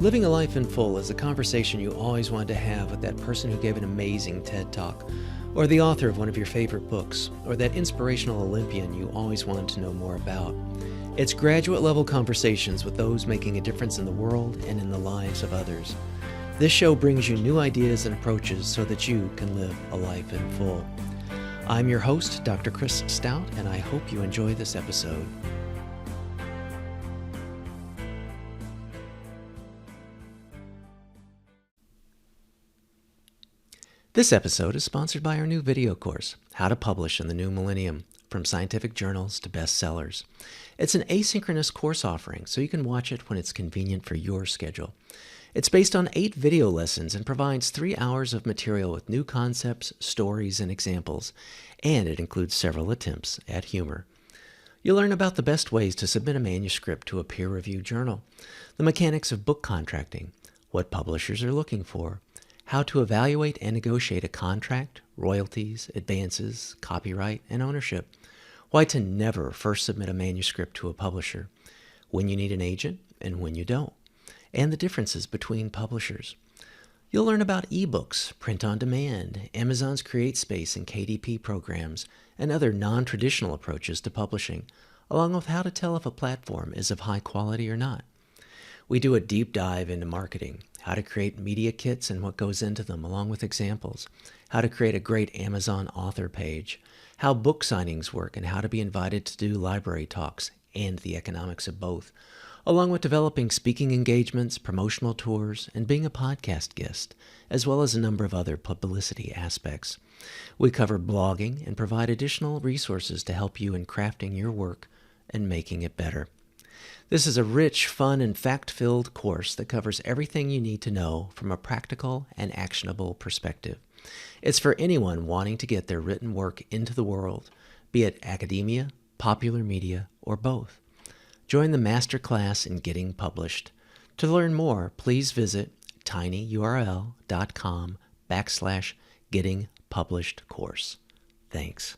Living a life in full is a conversation you always wanted to have with that person who gave an amazing TED Talk, or the author of one of your favorite books, or that inspirational Olympian you always wanted to know more about. It's graduate-level conversations with those making a difference in the world and in the lives of others. This show brings you new ideas and approaches so that you can live a life in full. I'm your host, Dr. Chris Stout, and I hope you enjoy this episode. This episode is sponsored by our new video course, How to Publish in the New Millennium, from scientific journals to bestsellers. It's an asynchronous course offering, so you can watch it when it's convenient for your schedule. It's based on 8 video lessons and provides 3 hours of material with new concepts, stories, and examples, and it includes several attempts at humor. You'll learn about the best ways to submit a manuscript to a peer-reviewed journal, the mechanics of book contracting, what publishers are looking for, how to evaluate and negotiate a contract, royalties, advances, copyright, and ownership, why to never first submit a manuscript to a publisher, when you need an agent and when you don't, and the differences between publishers. You'll learn about ebooks, print on demand, Amazon's CreateSpace and KDP programs, and other non-traditional approaches to publishing, along with how to tell if a platform is of high quality or not. We do a deep dive into marketing, how to create media kits and what goes into them, along with examples, how to create a great Amazon author page, how book signings work and how to be invited to do library talks, and the economics of both, along with developing speaking engagements, promotional tours, and being a podcast guest, as well as a number of other publicity aspects. We cover blogging and provide additional resources to help you in crafting your work and making it better. This is a rich, fun, and fact-filled course that covers everything you need to know from a practical and actionable perspective. It's for anyone wanting to get their written work into the world, be it academia, popular media, or both. Join the masterclass in getting published. To learn more, please visit tinyurl.com/gettingpublishedcourse. Thanks.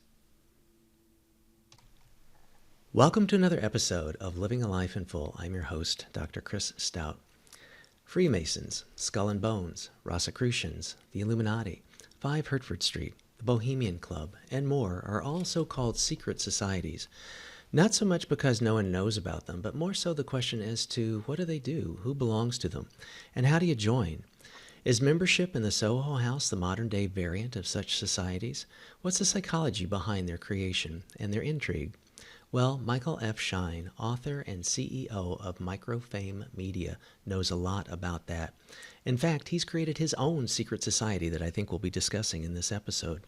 Welcome to another episode of Living a Life in Full. I'm your host, Dr. Chris Stout. Freemasons, Skull and Bones, Rosicrucians, the Illuminati, 5 Hertford Street, the Bohemian Club, and more are all so-called secret societies. Not so much because no one knows about them, but more so the question as to what do they do, who belongs to them, and how do you join? Is membership in the Soho House the modern-day variant of such societies? What's the psychology behind their creation and their intrigue? Well, Michael F. Schein, author and CEO of MicroFame Media, knows a lot about that. In fact, he's created his own secret society that I think we'll be discussing in this episode.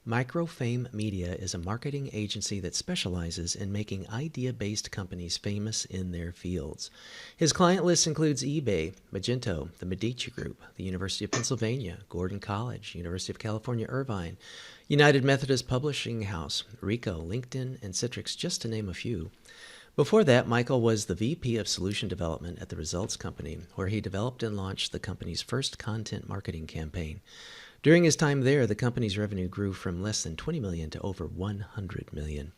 MicroFame Media is a marketing agency that specializes in making idea-based companies famous in their fields. His client list includes eBay, Magento, the Medici Group, the University of Pennsylvania, Gordon College, University of California, Irvine, United Methodist Publishing House, Ricoh, LinkedIn, and Citrix, just to name a few. Before that, Michael was the VP of Solution Development at the Results Company, where he developed and launched the company's first content marketing campaign. During his time there, the company's revenue grew from less than $20 million to over $100 million.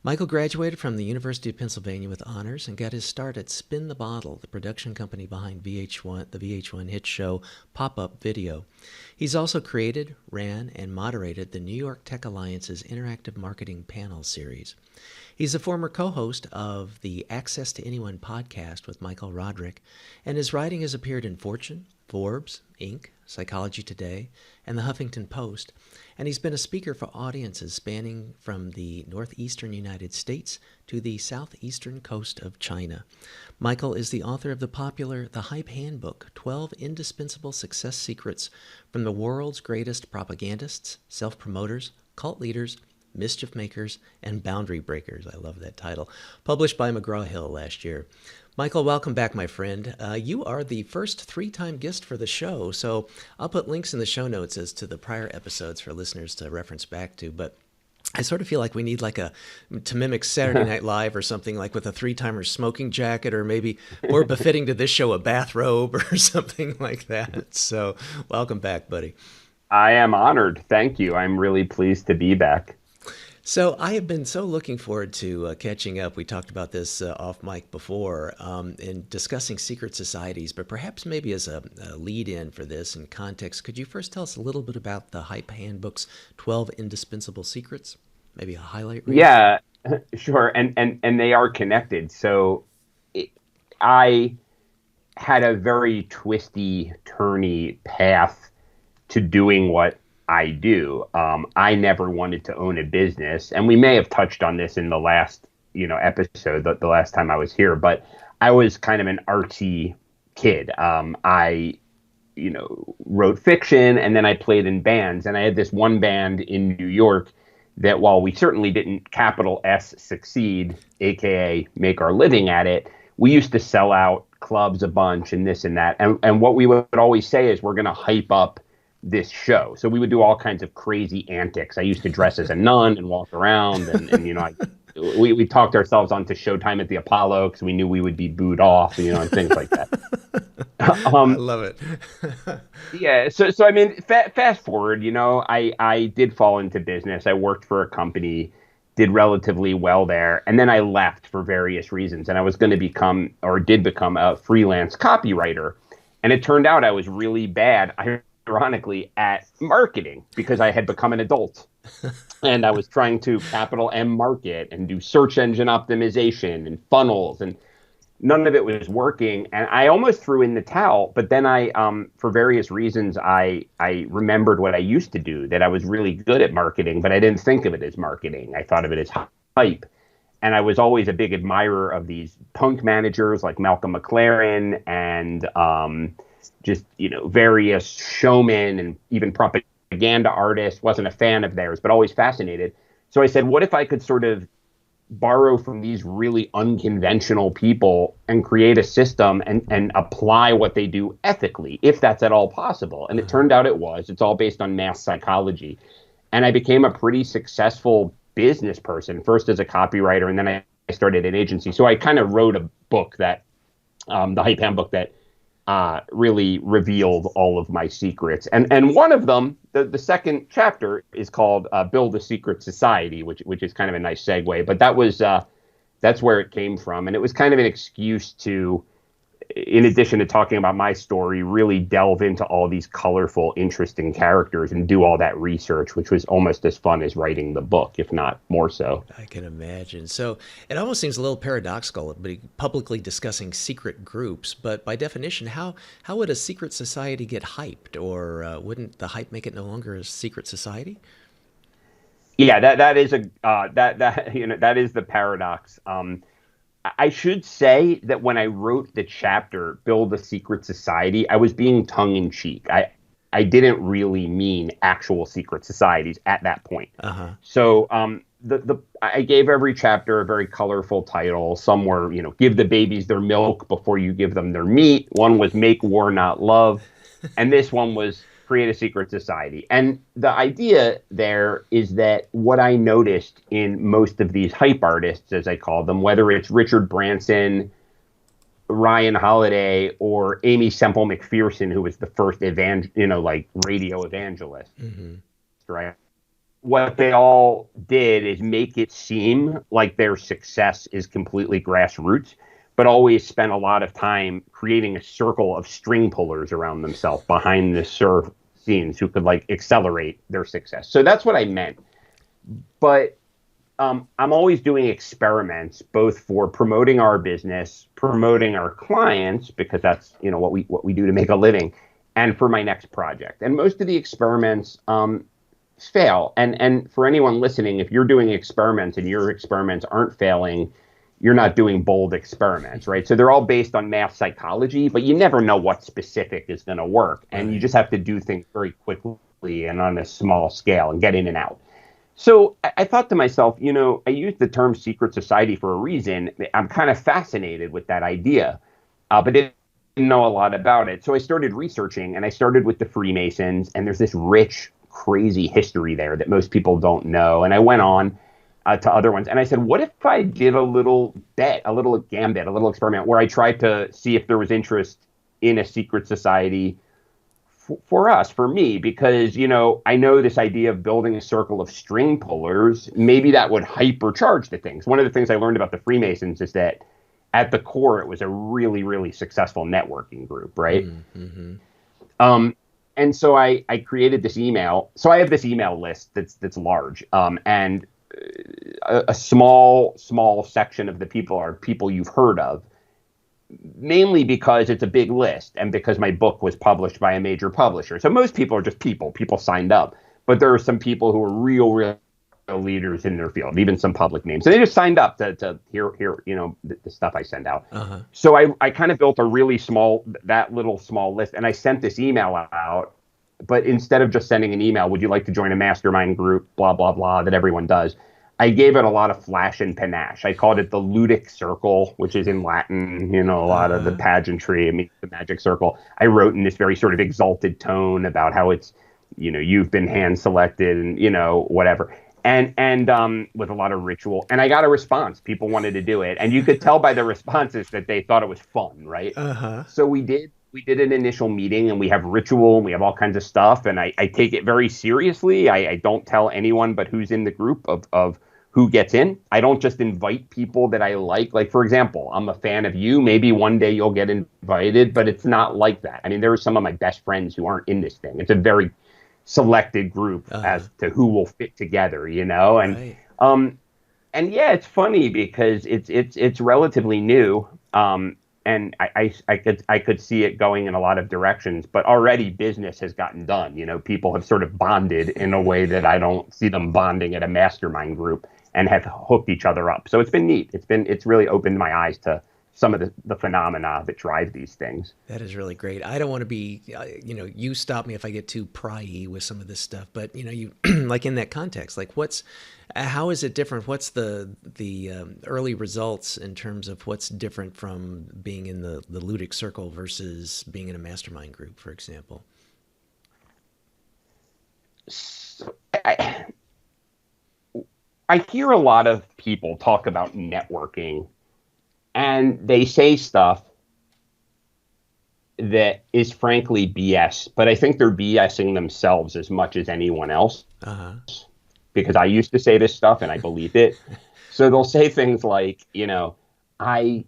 Michael graduated from the University of Pennsylvania with honors and got his start at Spin the Bottle, the production company behind the VH1 hit show Pop-Up Video. He's also created, ran, and moderated the New York Tech Alliance's Interactive Marketing Panel series. He's a former co-host of the Access to Anyone podcast with Michael Roderick, and his writing has appeared in Fortune, Forbes, Inc., Psychology Today, and the Huffington Post, and he's been a speaker for audiences spanning from the northeastern United States to the southeastern coast of China. Michael is the author of the popular The Hype Handbook, 12 Indispensable Success Secrets from the World's Greatest Propagandists, Self-Promoters, Cult Leaders, Mischief Makers, and Boundary Breakers. I love that title. Published by McGraw Hill last year. Michael, welcome back, my friend. You are the first 3-time guest for the show, so I'll put links in the show notes as to the prior episodes for listeners to reference back to, but I sort of feel like we need to mimic Saturday Night Live or something, like with a 3-timer smoking jacket, or maybe more befitting to this show, a bathrobe or something like that. So welcome back, buddy. I am honored. Thank you. I'm really pleased to be back. So I have been so looking forward to catching up. We talked about this off mic before in discussing secret societies, but perhaps maybe as a lead in for this in context, could you first tell us a little bit about the Hype Handbook's 12 Indispensable Secrets? Maybe a highlight reel? Yeah, sure. And they are connected. So it, I had a very twisty, turny path to doing what I do. I never wanted to own a business, and we may have touched on this in the last, episode, the last time I was here. But I was kind of an artsy kid. I, wrote fiction, and then I played in bands, and I had this one band in New York that, while we certainly didn't capital S succeed, aka make our living at it, we used to sell out clubs a bunch and this and that. And what we would always say is we're going to hype up this show. So we would do all kinds of crazy antics. I used to dress as a nun and walk around, we talked ourselves onto Showtime at the Apollo because we knew we would be booed off, and things like that. I love it. Yeah. So I mean, fast forward, I did fall into business. I worked for a company, did relatively well there, and then I left for various reasons. And I was going to did become a freelance copywriter. And it turned out I was really bad, ironically, at marketing because I had become an adult. And I was trying to capital M market and do search engine optimization and funnels, and none of it was working. And I almost threw in the towel. But then for various reasons, I remembered what I used to do, that I was really good at marketing, but I didn't think of it as marketing. I thought of it as hype. And I was always a big admirer of these punk managers like Malcolm McLaren and various showmen and even propaganda artists. Wasn't a fan of theirs, but always fascinated. So I said, what if I could sort of borrow from these really unconventional people and create a system and apply what they do ethically, if that's at all possible? And it turned out it was. It's all based on mass psychology. And I became a pretty successful business person, first as a copywriter, and then I started an agency. So I kind of wrote a book that, the Hype Handbook, that really revealed all of my secrets. And one of them, the second chapter, is called Build a Secret Society, which is kind of a nice segue. But that's where it came from. And it was kind of an excuse to, in addition to talking about my story, really delve into all these colorful, interesting characters and do all that research, which was almost as fun as writing the book, if not more so. I can imagine. So it almost seems a little paradoxical, but publicly discussing secret groups. But by definition, how would a secret society get hyped, or wouldn't the hype make it no longer a secret society? Yeah, that is that is the paradox. I should say that when I wrote the chapter, Build a Secret Society, I was being tongue in cheek. I didn't really mean actual secret societies at that point. Uh-huh. So I gave every chapter a very colorful title. Some were, give the babies their milk before you give them their meat. One was Make War Not Love. And this one was Create a Secret Society. And the idea there is that what I noticed in most of these hype artists, as I call them, whether it's Richard Branson, Ryan Holiday, or Amy Semple McPherson, who was the first radio evangelist, right? What they all did is make it seem like their success is completely grassroots, but always spent a lot of time creating a circle of string pullers around themselves behind the scenes who could accelerate their success. So that's what I meant. But I'm always doing experiments, both for promoting our business, promoting our clients, because that's what we do to make a living, and for my next project. And most of the experiments fail. And for anyone listening, if you're doing experiments and your experiments aren't failing, you're not doing bold experiments, right? So they're all based on mass psychology, but you never know what specific is going to work. And you just have to do things very quickly and on a small scale and get in and out. So I thought to myself, I used the term secret society for a reason. I'm kind of fascinated with that idea, but didn't know a lot about it. So I started researching, and I started with the Freemasons, and there's this rich, crazy history there that most people don't know. And I went on to other ones. And I said, what if I did a little bet, a little gambit, a little experiment where I tried to see if there was interest in a secret society for me, because, I know this idea of building a circle of string pullers, maybe that would hypercharge the things. One of the things I learned about the Freemasons is that at the core, it was a really, really successful networking group, right? Mm-hmm. And so I created this email. So I have this email list that's large, and a small section of the people are people you've heard of, mainly because it's a big list and because my book was published by a major publisher. So most people are just people signed up, but there are some people who are real leaders in their field, even some public names. And they just signed up to hear, the stuff I send out. Uh-huh. So I kind of built a really that little small list, and I sent this email out. But instead of just sending an email, would you like to join a mastermind group, blah, blah, blah, that everyone does, I gave it a lot of flash and panache. I called it the ludic circle, which is in Latin, a lot of the pageantry, the magic circle. I wrote in this very sort of exalted tone about how it's, you've been hand selected and, whatever. And with a lot of ritual. And I got a response. People wanted to do it. And you could tell by the responses that they thought it was fun, right? Uh-huh. So we did an initial meeting, and we have ritual, and we have all kinds of stuff. And I take it very seriously. I don't tell anyone but who's in the group of who gets in. I don't just invite people that I like. Like, for example, I'm a fan of you. Maybe one day you'll get invited, but it's not like that. I mean, there are some of my best friends who aren't in this thing. It's a very selected group as to who will fit together, and right. And yeah, it's funny because it's relatively new, and I could see it going in a lot of directions, but already business has gotten done. People have sort of bonded in a way that I don't see them bonding at a mastermind group, and have hooked each other up. So it's been neat. It's really opened my eyes to some of the phenomena that drive these things. That is really great. I don't want to be, you stop me if I get too pry-y with some of this stuff, but you like in that context, like how is it different? What's the early results in terms of what's different from being in the ludic circle versus being in a mastermind group, for example? I hear a lot of people talk about networking, and they say stuff that is frankly BS, but I think they're BSing themselves as much as anyone else. Uh-huh. Because I used to say this stuff and I believed it. So they'll say things like, I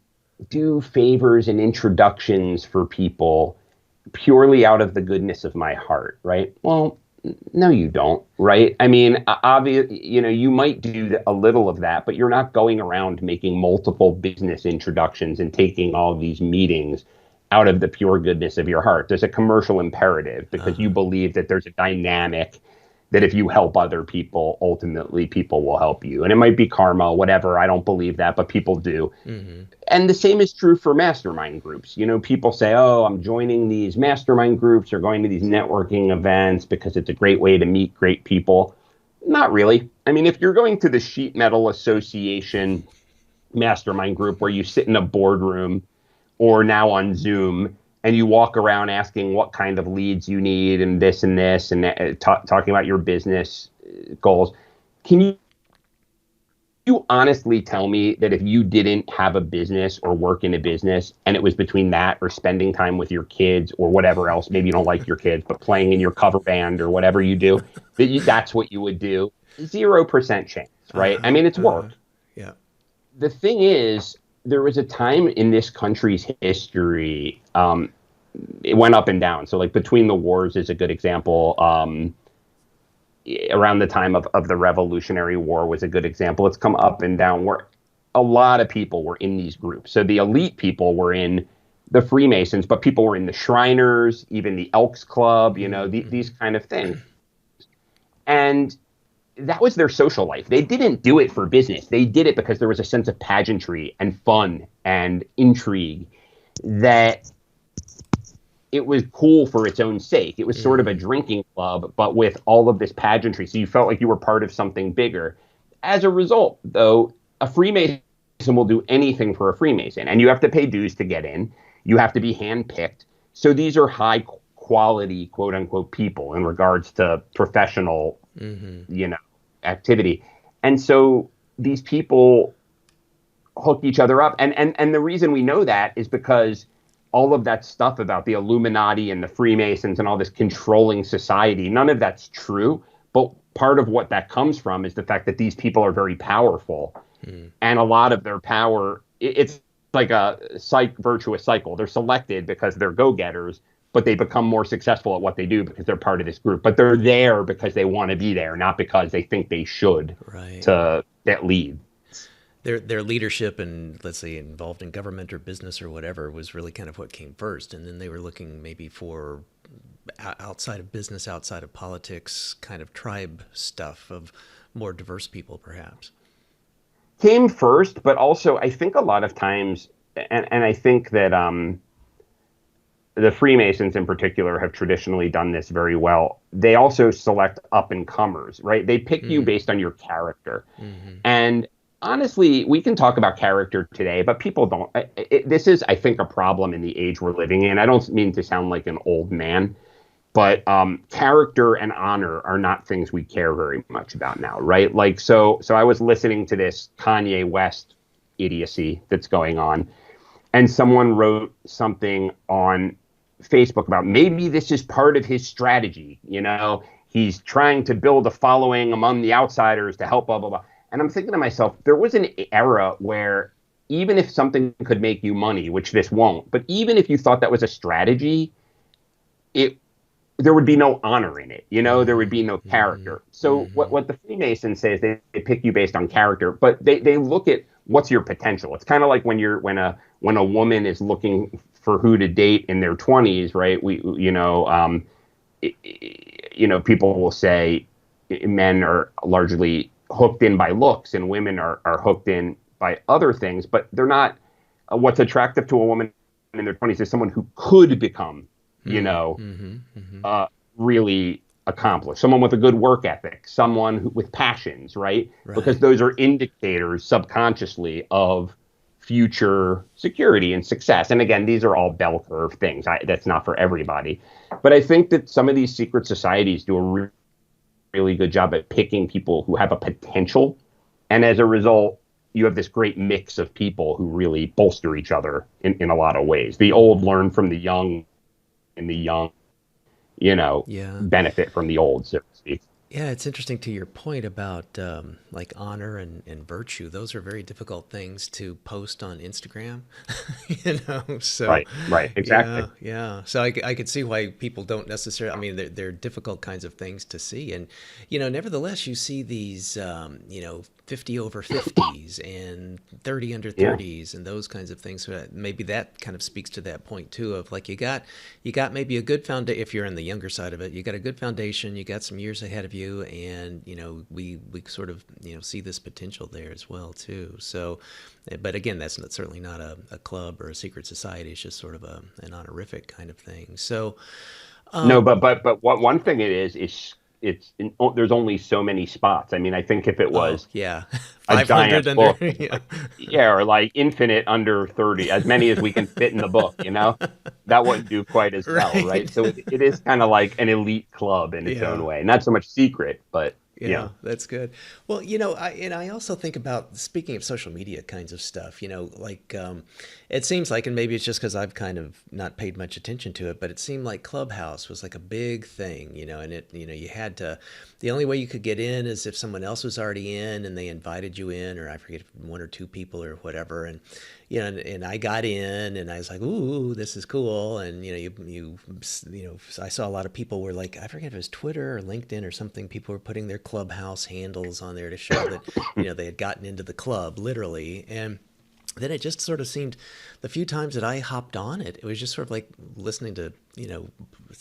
do favors and introductions for people purely out of the goodness of my heart, right? Well, no, you don't, right? I mean, obviously, you might do a little of that, but you're not going around making multiple business introductions and taking all these meetings out of the pure goodness of your heart. There's a commercial imperative because you believe that there's a dynamic that if you help other people, ultimately people will help you. And it might be karma, whatever. I don't believe that, but people do. Mm-hmm. And the same is true for mastermind groups. People say, oh, I'm joining these mastermind groups or going to these networking events because it's a great way to meet great people. Not really. I mean, if you're going to the Sheet Metal Association mastermind group where you sit in a boardroom or now on Zoom, and you walk around asking what kind of leads you need and this and talking about your business goals. Can you honestly tell me that if you didn't have a business or work in a business and it was between that or spending time with your kids or whatever else, maybe you don't like your kids, but playing in your cover band or whatever you do, that's what you would do? 0% chance, right? I mean, it's work. Yeah. The thing is, there was a time in this country's history, it went up and down. So like between the wars is a good example. Around the time of the Revolutionary War was a good example. It's come up and down where a lot of people were in these groups. So the elite people were in the Freemasons, but people were in the Shriners, even the Elks Club, these kind of things. And that was their social life. They didn't do it for business. They did it because there was a sense of pageantry and fun and intrigue that it was cool for its own sake. It was sort of a drinking club, but with all of this pageantry. So you felt like you were part of something bigger. As a result, though, a Freemason will do anything for a Freemason, and you have to pay dues to get in. You have to be handpicked. So these are high quality, quote unquote, people in regards to professional, activity. And so these people hook each other up. And the reason we know that is because all of that stuff about the Illuminati and the Freemasons and all this controlling society, none of that's true. But part of what that comes from is the fact that these people are very powerful. And a lot of their power, it's like a virtuous cycle. They're selected because they're go-getters, but they become more successful at what they do because they're part of this group. But they're there because they want to be there, not because they think they should to get lead. Their leadership and, let's say, involved in government or business or whatever was really kind of what came first. And then they were looking maybe for outside of business, outside of politics, kind of tribe stuff of more diverse people, perhaps. Came first, but also I think a lot of times, and I think that the Freemasons in particular have traditionally done this very well. They also select up and comers, right? They pick you based on your character. And honestly, we can talk about character today, but people don't. This is, I think, a problem in the age we're living in. I don't mean to sound like an old man, but character and honor are not things we care very much about now, right? Like, so I was listening to this Kanye West idiocy that's going on, and someone wrote something on Facebook about maybe this is part of his strategy. You know, he's trying to build a following among the outsiders to help blah, blah, blah. And I'm thinking to myself, there was an era where even if something could make you money, which this won't, but even if you thought that was a strategy, there would be no honor in it. You know, there would be no character. So what the Freemasons say is they pick you based on character, but they look at what's your potential. It's kind of like when a woman is looking for who to date in their 20s, right? People will say men are largely hooked in by looks and women are hooked in by other things, but they're not. What's attractive to a woman in their 20s is someone who could become, really accomplished, someone with a good work ethic, someone with passions, right? Because those are indicators subconsciously of future security and success. And again, these are all bell curve things. That's not for everybody. But I think that some of these secret societies do a really good job at picking people who have a potential. And as a result, you have this great mix of people who really bolster each other in a lot of ways. The old learn from the young, and the young, benefit from the old, so to speak. Yeah, it's interesting to your point about like honor and virtue. Those are very difficult things to post on Instagram, So right, exactly. Yeah. So I could see why people don't necessarily. I mean, they're difficult kinds of things to see, and nevertheless, you see these 50 over 50s and 30 under 30s and those kinds of things. So maybe that kind of speaks to that point too, of like you got maybe a good foundation. If you're on the younger side of it, you got a good foundation, you got some years ahead of you, and we sort of see this potential there as well too. So, but again, that's certainly not a club or a secret society. It's just sort of an honorific kind of thing. So no, but one thing it is there's only so many spots. I mean, I think if it was a giant book, or like infinite under 30, as many as we can fit in the book, that wouldn't do quite as well, right? So it is kind of like an elite club in its own way. Not so much secret, but yeah, that's good. Well, I also think about, speaking of social media kinds of stuff, it seems like, and maybe it's just because I've kind of not paid much attention to it, but it seemed like Clubhouse was like a big thing, and it, you had to, the only way you could get in is if someone else was already in and they invited you in, or I forget, one or two people or whatever. And, and I got in and I was like, ooh, this is cool. And, I saw a lot of people were like, I forget if it was Twitter or LinkedIn or something. People were putting their Clubhouse handles on there to show that, they had gotten into the club literally. And then it just sort of seemed, the few times that I hopped on it, it was just sort of like listening to,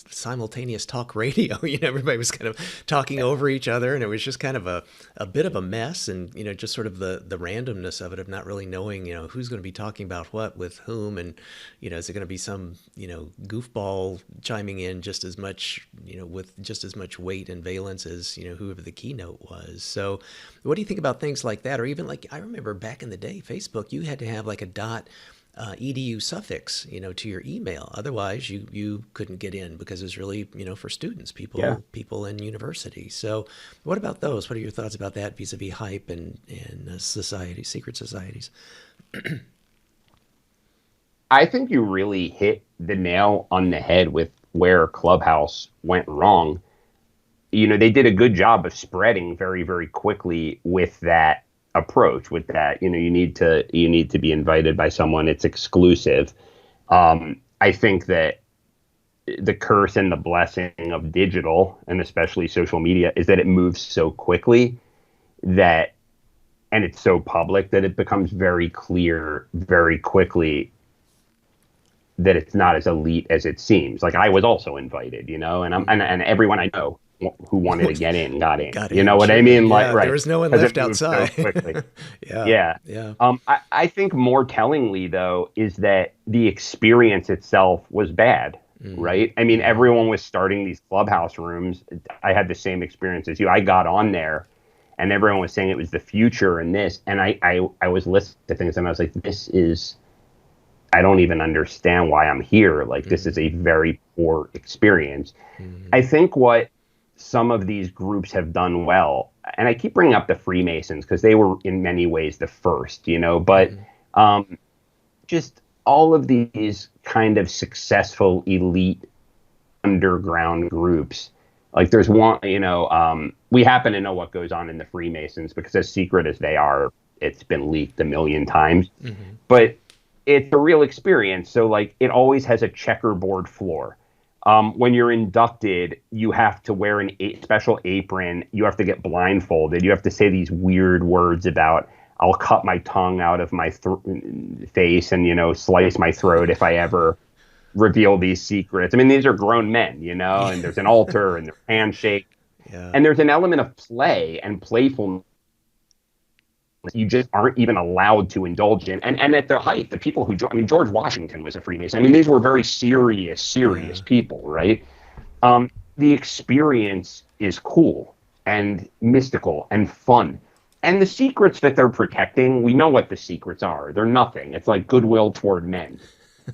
simultaneous talk radio. Everybody was kind of talking over each other, and it was just kind of a bit of a mess, and, just sort of the randomness of it, of not really knowing, who's going to be talking about what with whom, and, is it going to be some, goofball chiming in just as much, with just as much weight and valence as, whoever the keynote was. So what do you think about things like that? Or even like, I remember back in the day, Facebook, you had to have like a .edu suffix, to your email. Otherwise, you couldn't get in, because it was really, for students, people in university. So what about those? What are your thoughts about that vis-a-vis Hype and secret societies? I think you really hit the nail on the head with where Clubhouse went wrong. You know, they did a good job of spreading very, very quickly with that approach, with that, you know, you need to be invited by someone. It's exclusive. I think that the curse and the blessing of digital, and especially social media, is that it moves so quickly that, and it's so public, that it becomes very clear very quickly that it's not as elite as it seems. Like, I was also invited, you know, and and everyone I know who wanted to get in got in. You know what I mean? Yeah, like, right? there was no one left outside. So quickly. Yeah. Yeah. I think more tellingly, though, is that the experience itself was bad, right? I mean, everyone was starting these Clubhouse rooms. I had the same experience as you. I got on there and everyone was saying it was the future and this. And I was listening to things and I was like, I don't even understand why I'm here. Like, this is a very poor experience. I think what some of these groups have done well, and I keep bringing up the Freemasons because they were in many ways the first, you know, but just all of these kind of successful elite underground groups. Like, there's one, you know, we happen to know what goes on in the Freemasons because, as secret as they are, it's been leaked a million times. But it's a real experience. So, like, it always has a checkerboard floor. When you're inducted, you have to wear a special apron. You have to get blindfolded. You have to say these weird words about, I'll cut my tongue out of my face and, you know, slice my throat if I ever reveal these secrets. I mean, these are grown men, you know, and there's an altar and there's handshake. And there's an element of play and playfulness you just aren't even allowed to indulge in. And at their height, the people who, I mean, George Washington was a Freemason. I mean, these were very serious people, right? The experience is cool and mystical and fun. And the secrets that they're protecting, we know what the secrets are. They're nothing. It's like goodwill toward men.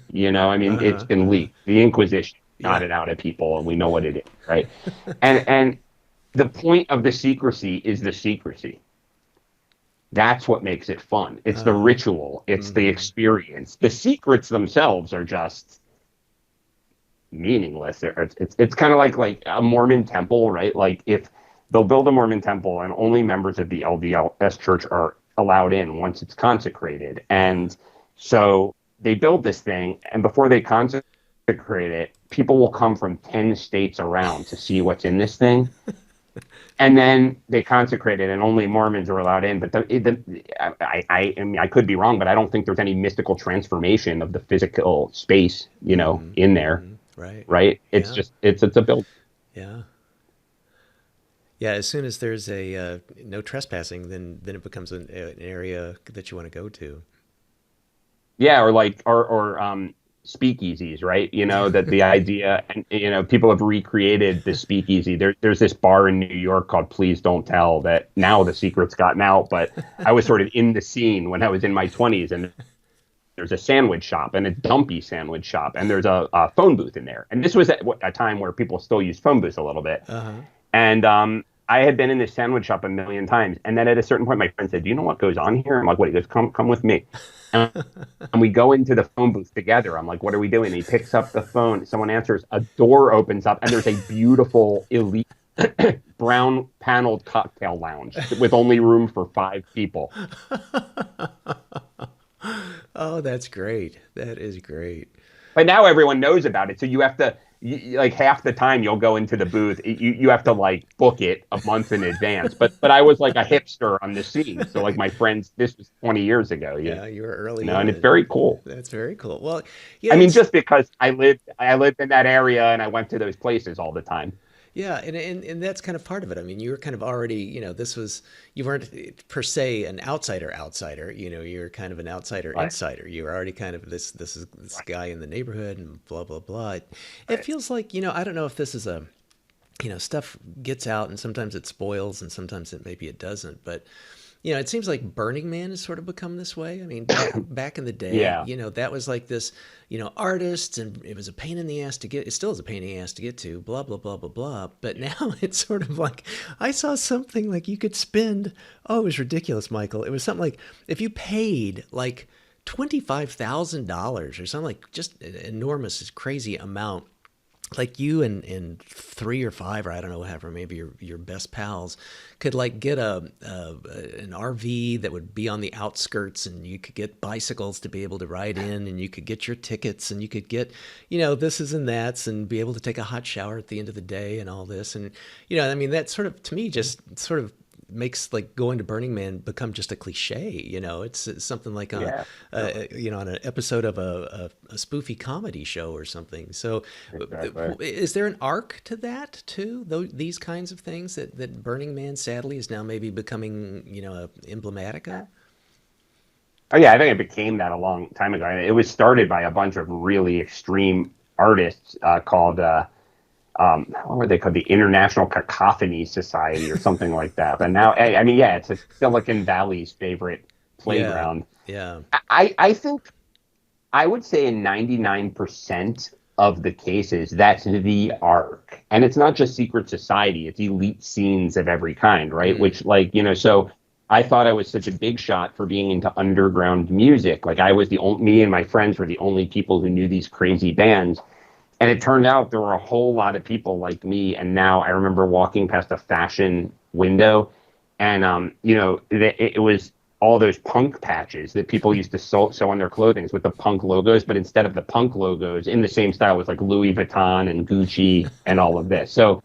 You know, I mean, it's been leaked. The Inquisition got it out of people, and we know what it is, right? And the point of the secrecy is the secrecy. That's what makes it fun. It's the ritual. It's the experience. The secrets themselves are just meaningless. It's kind of like a Mormon temple, right? Like, if they'll build a Mormon temple and only members of the LDS church are allowed in once it's consecrated. And so they build this thing, and before they consecrate it, people will come from 10 states around to see what's in this thing. And then they consecrate it, and only Mormons are allowed in. But I mean, I could be wrong, but I don't think there's any mystical transformation of the physical space, you know, in there. Right. It's just it's a build. Yeah. As soon as there's a no trespassing, then it becomes an area that you want to go to. Yeah, or speakeasies, right? You know, that the idea, and, you know, people have recreated the speakeasy. There's this bar in New York called Please Don't Tell that now the secret's gotten out, but I was sort of in the scene when I was in my 20s, and there's a sandwich shop, and a dumpy sandwich shop, and there's a phone booth in there. And this was at a time where people still use phone booths a little bit. And I had been in this sandwich shop a million times, and then at a certain point, my friend said, "Do you know what goes on here?" I'm like, "What?" He goes, "Come with me." And we go into the phone booth together. I'm like, "What are we doing?" He picks up the phone. Someone answers. A door opens up, and there's a beautiful, elite, brown paneled cocktail lounge with only room for 5 people. Oh, that's great. That is great. But now everyone knows about it, so you have to, like, half the time you'll go into the booth, you have to, like, book it a month in advance. But I was like a hipster on the scene, so, like, my friends, this was 20 years ago. Yeah, you were early. You know, and it's very cool. That's very cool. Well, yeah, I mean, just because I lived in that area and I went to those places all the time. Yeah, and that's kind of part of it. I mean, you were kind of already, you know, you weren't per se an outsider, you know, you're kind of an outsider insider. You were already kind of this guy in the neighborhood and blah, blah, blah. It feels like, you know, I don't know if this is you know, stuff gets out and sometimes it spoils and sometimes maybe it doesn't, but you know, it seems like Burning Man has sort of become this way. I mean, back in the day, you know, that was like this, you know, artists, and it was a pain in the ass to get. It still is a pain in the ass to get to. Blah blah blah blah blah. But now it's sort of like, I saw something like you could spend. Oh, it was ridiculous, Michael. It was something like if you paid like $25,000 or something, like just an enormous, crazy amount. Like you and three or five, or I don't know, whatever, maybe your best pals could like get an RV that would be on the outskirts, and you could get bicycles to be able to ride in, and you could get your tickets, and you could get, this's and that's, and be able to take a hot shower at the end of the day and all this. And, I mean, that sort of, to me, just sort of makes like going to Burning Man become just a cliche. It's something like on on an episode of a spoofy comedy show or something. So Exactly. is there an arc to that too, though, these kinds of things that Burning Man sadly is now maybe becoming emblematic of? Oh yeah, I think it became that a long time ago. It was started by a bunch of really extreme artists called what were they called? The International Cacophony Society or something like that. But now, I mean, yeah, it's a Silicon Valley's favorite playground. Yeah. I think I would say in 99% of the cases, that's the arc. And it's not just secret society, it's elite scenes of every kind, right? Which, like, so I thought I was such a big shot for being into underground music. Like, I was me and my friends were the only people who knew these crazy bands. And it turned out there were a whole lot of people like me. And now I remember walking past a fashion window, and it was all those punk patches that people used to sew on their clothing with the punk logos. But instead of the punk logos, in the same style, was like Louis Vuitton and Gucci and all of this. So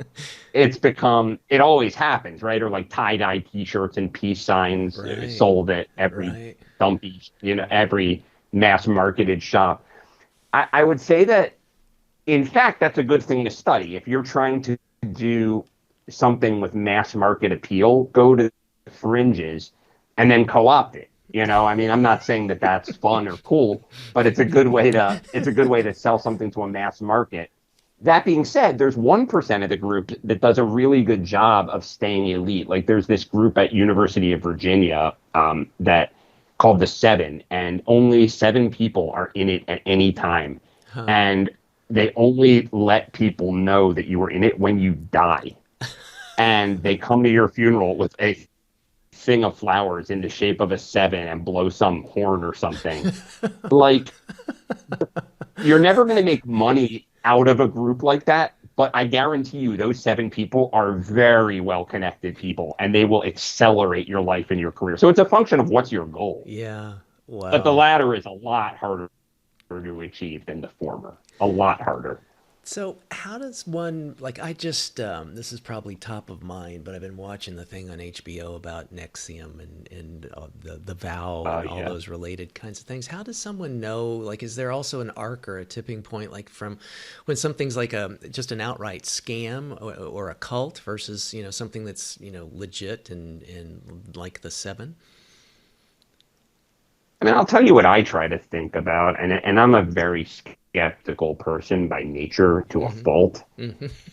it's become, it always happens, right? Or like tie-dye T-shirts and peace signs sold at every dumpy, every mass marketed shop. I would say that, in fact, that's a good thing to study. If you're trying to do something with mass market appeal, go to the fringes and then co-opt it. I mean, I'm not saying that that's fun or cool, but it's a good way to sell something to a mass market. That being said, there's 1% of the group that does a really good job of staying elite. Like, there's this group at University of Virginia that called the Seven, and only 7 people are in it at any time. And they only let people know that you were in it when you die. And they come to your funeral with a thing of flowers in the shape of a 7 and blow some horn or something. Like, you're never going to make money out of a group like that, but I guarantee you those 7 people are very well-connected people, and they will accelerate your life and your career. So it's a function of what's your goal. Yeah. Wow. But the latter is a lot harder to achieve than the former. A lot harder. So how does one, like, I just, this is probably top of mind, but I've been watching the thing on HBO about Nexium and the vow and all those related kinds of things. How does someone know, like, is there also an arc or a tipping point, like from when something's like just an outright scam or a cult versus, something that's, legit and like the 7? I mean, I'll tell you what I try to think about, and I'm a very skeptical person by nature to a fault,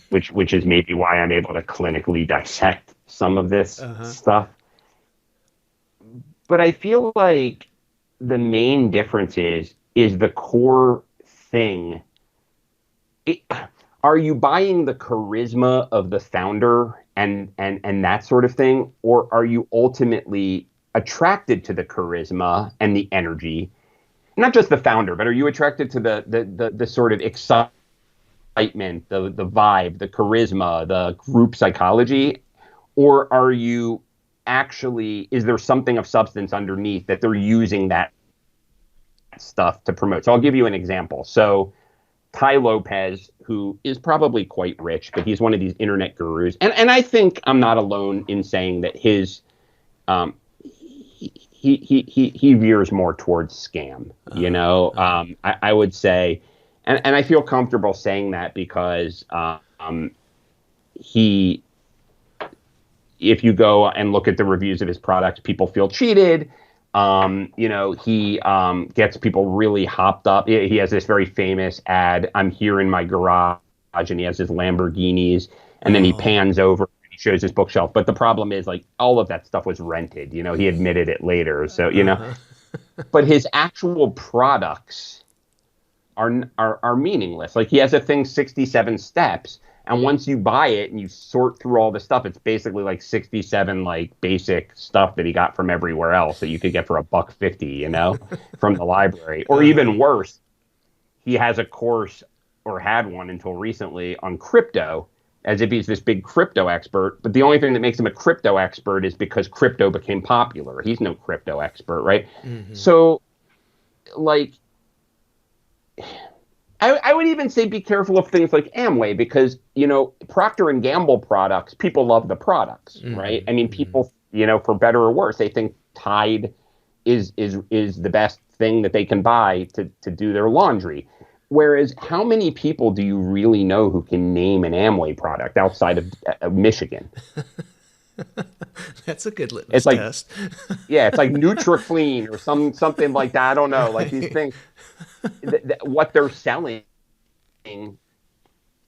which is maybe why I'm able to clinically dissect some of this stuff. But I feel like the main difference is the core thing. Are you buying the charisma of the founder and that sort of thing, or are you ultimately attracted to the charisma and the energy, not just the founder, but are you attracted to the sort of excitement, the vibe, the charisma, the group psychology, or are you actually, is there something of substance underneath that they're using that stuff to promote? So I'll give you an example. So Ty Lopez, who is probably quite rich, but he's one of these internet gurus, and I think I'm not alone in saying that his he veers more towards scam, I would say, and I feel comfortable saying that because if you go and look at the reviews of his products, people feel cheated. He gets people really hopped up. He has this very famous ad, "I'm here in my garage," and he has his Lamborghinis, and then he pans over, he shows his bookshelf. But the problem is, like, all of that stuff was rented. He admitted it later. So, but his actual products are meaningless. Like, he has a thing, 67 steps, And once you buy it and you sort through all the stuff, it's basically like 67 like basic stuff that he got from everywhere else that you could get for $1.50, from the library. Or even worse, he has a course, or had one until recently, on crypto, as if he's this big crypto expert. But the only thing that makes him a crypto expert is because crypto became popular. He's no crypto expert, right? So, like, I would even say be careful of things like Amway, because, Procter and Gamble products, people love the products, right? I mean, people, for better or worse, they think Tide is the best thing that they can buy to do their laundry. Whereas, how many people do you really know who can name an Amway product outside of Michigan? That's a good litmus test. Yeah, it's like NutriClean or something like that. I don't know. Like these things, what they're selling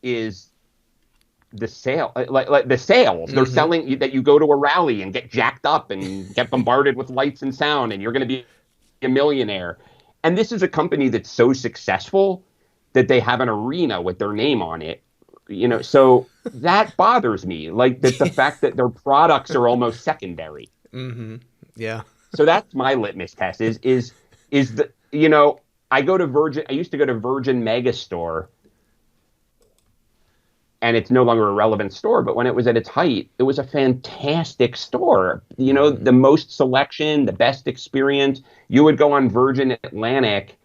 is the sale, like the sales. They're selling that you go to a rally and get jacked up and get bombarded with lights and sound, and you're going to be a millionaire. And this is a company that's so successful that they have an arena with their name on it. So that bothers me. Like the fact that their products are almost secondary. Yeah. So that's my litmus test. Is the I go to Virgin. I used to go to Virgin Megastore, and it's no longer a relevant store. But when it was at its height, it was a fantastic store. The most selection, the best experience. You would go on Virgin Atlantic,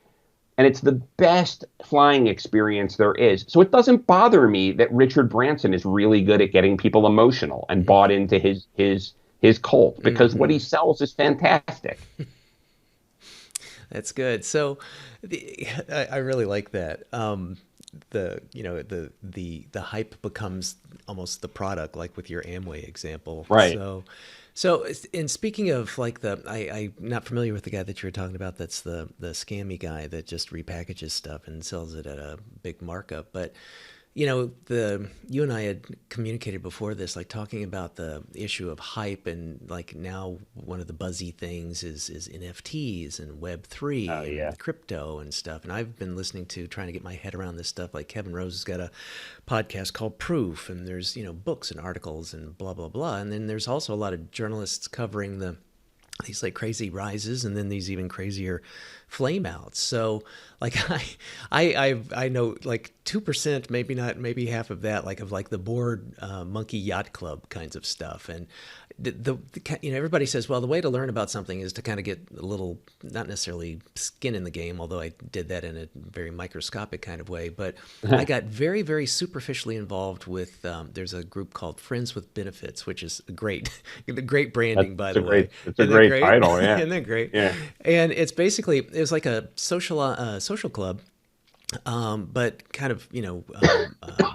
and it's the best flying experience there is. So it doesn't bother me that Richard Branson is really good at getting people emotional and bought into his cult, because what he sells is fantastic. That's good. So I really like that. The hype becomes almost the product, like with your Amway example. Right. So, and speaking of like I'm not familiar with the guy that you were talking about. That's the scammy guy that just repackages stuff and sells it at a big markup. But you and I had communicated before this, like talking about the issue of hype, and like now one of the buzzy things is NFTs and Web3 and crypto and stuff. And I've been trying to get my head around this stuff. Like Kevin Rose has got a podcast called Proof, and there's, books and articles and blah, blah, blah. And then there's also a lot of journalists covering these like crazy rises, and then these even crazier flame outs. So like I know like 2%, maybe half of that, like of like the bored monkey yacht club kinds of stuff. And the everybody says, well, the way to learn about something is to kind of get a little, not necessarily skin in the game, although I did that in a very microscopic kind of way. But I got very, very superficially involved with, there's a group called Friends with Benefits, which is great branding, by the way. It's a great title, yeah. Isn't that great? Yeah. And it's basically, it was like a social club, but kind of,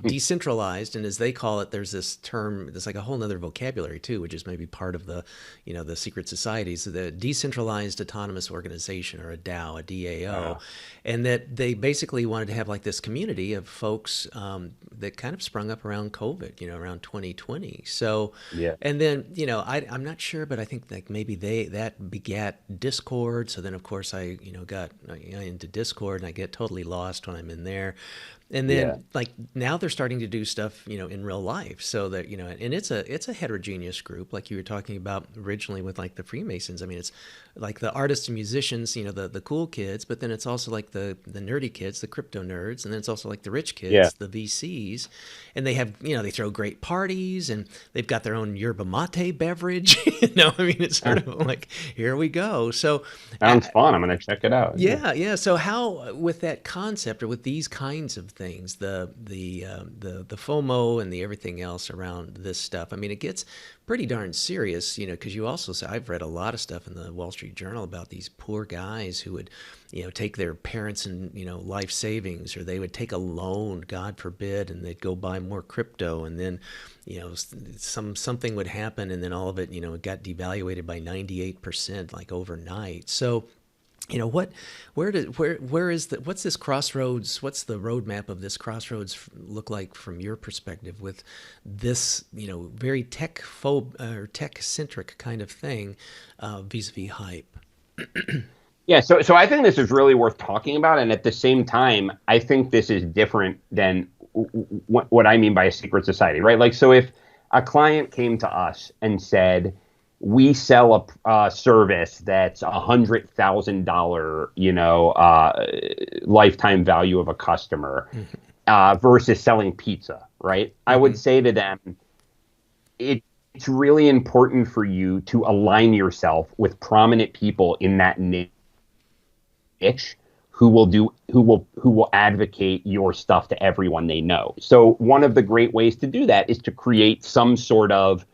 decentralized. And as they call it, there's this term, there's like a whole nother vocabulary too, which is maybe part of the, the secret societies, the decentralized autonomous organization, or a DAO, a DAO. And that they basically wanted to have like this community of folks that kind of sprung up around COVID, around 2020. So, and then, I'm not sure, but I think like maybe that begat Discord. So then of course I, got into Discord, and I get totally lost when I'm in there. And then like now they're starting to do stuff, in real life. So that, and it's a heterogeneous group, like you were talking about originally with like the Freemasons. I mean, it's like the artists and musicians, the cool kids, but then it's also like the nerdy kids, the crypto nerds. And then it's also like the rich kids, the VCs. And they have, they throw great parties, and they've got their own yerba mate beverage. I mean, it's sort of like, here we go. So sounds fun. I'm going to check it out. Yeah. So how, with that concept, or with these kinds of things, the FOMO and the everything else around this stuff, I mean, it gets pretty darn serious, because you also say, I've read a lot of stuff in the Wall Street Journal about these poor guys who would, take their parents' and, life savings, or they would take a loan, God forbid, and they'd go buy more crypto, and then, something would happen, and then all of it, it got devaluated by 98%, like overnight. So, what's this crossroads? What's the roadmap of this crossroads look like from your perspective with this, very tech-centric kind of thing, vis-a-vis hype? Yeah, so I think this is really worth talking about, and at the same time, I think this is different than what I mean by a secret society, right? Like, so if a client came to us and said, we sell a service that's $100,000, lifetime value of a customer, versus selling pizza, right? I would say to them, it's really important for you to align yourself with prominent people in that niche who will advocate your stuff to everyone they know. So one of the great ways to do that is to create some sort of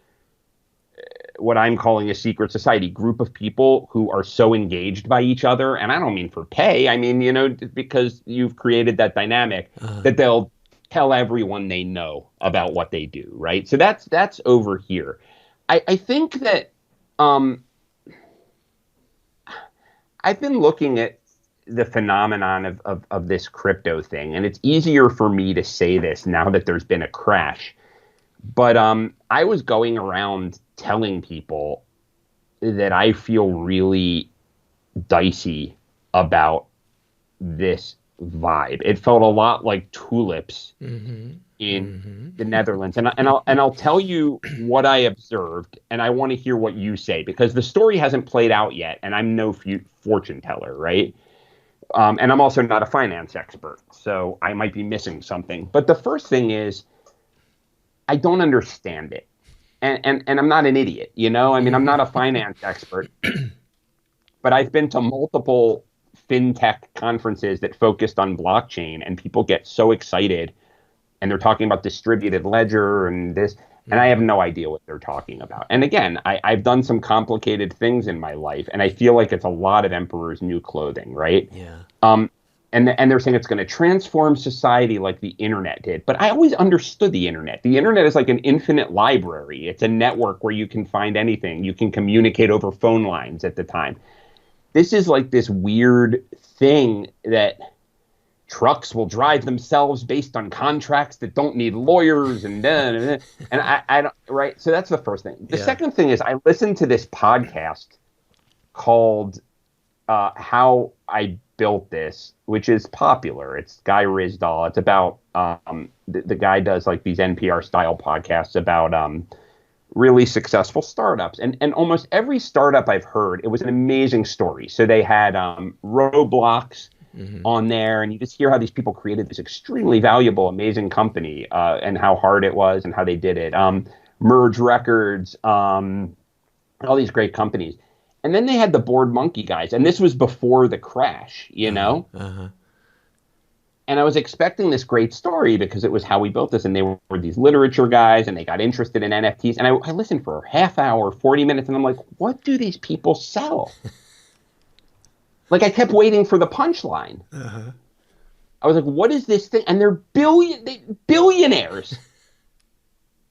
what I'm calling a secret society, group of people who are so engaged by each other. And I don't mean for pay. I mean, because you've created that dynamic that they'll tell everyone they know about what they do. Right. So that's over here. I think that I've been looking at the phenomenon of this crypto thing, and it's easier for me to say this now that there's been a crash. But I was going around telling people that I feel really dicey about this vibe. It felt a lot like tulips in the Netherlands, and I'll tell you what I observed, and I want to hear what you say, because the story hasn't played out yet, and I'm no fortune teller, right? And I'm also not a finance expert, so I might be missing something. But the first thing is, I don't understand it. And I'm not an idiot, I mean, I'm not a finance expert, but I've been to multiple fintech conferences that focused on blockchain, and people get so excited, and they're talking about distributed ledger and this, and I have no idea what they're talking about. And again, I've done some complicated things in my life, and I feel like it's a lot of emperor's new clothing, right? Yeah. And they're saying it's going to transform society like the internet did. But I always understood the internet. The internet is like an infinite library. It's a network where you can find anything. You can communicate over phone lines at the time. This is like this weird thing that trucks will drive themselves based on contracts that don't need lawyers and I don't, right. So that's the first thing. The second thing is, I listened to this podcast called How I Built This, which is popular. It's Guy Rizdal. It's about the guy does like these NPR style podcasts about really successful startups, and almost every startup I've heard, it was an amazing story. So they had Roblox on there, and you just hear how these people created this extremely valuable, amazing company, and how hard it was and how they did it. Merge Records, all these great companies. And then they had the Bored Monkey guys, and this was before the crash, And I was expecting this great story because it was How We Built This, and they were these literature guys, and they got interested in NFTs. And I listened for a half hour, 40 minutes, and I'm like, what do these people sell? Like, I kept waiting for the punchline. I was like, what is this thing? And they're billionaires.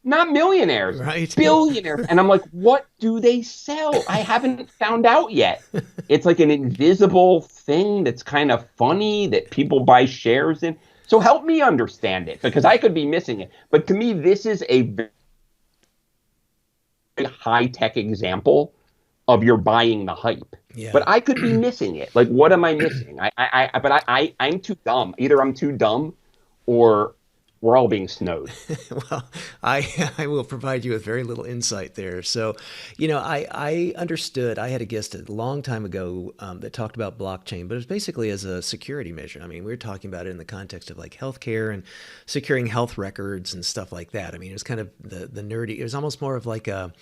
Not millionaires, right? Billionaires. And I'm like, what do they sell? I haven't found out yet. It's like an invisible thing that's kind of funny that people buy shares in. So help me understand it, because I could be missing it. But to me, this is a very high-tech example of you're buying the hype. Yeah. But I could be missing it. Like, what am I missing? I'm too dumb. Either I'm too dumb or we're all being snowed. Well, I will provide you with very little insight there. So, I understood. I had a guest a long time ago that talked about blockchain, but it was basically as a security measure. I mean, we were talking about it in the context of like healthcare and securing health records and stuff like that. I mean, it was kind of the nerdy. It was almost more of like a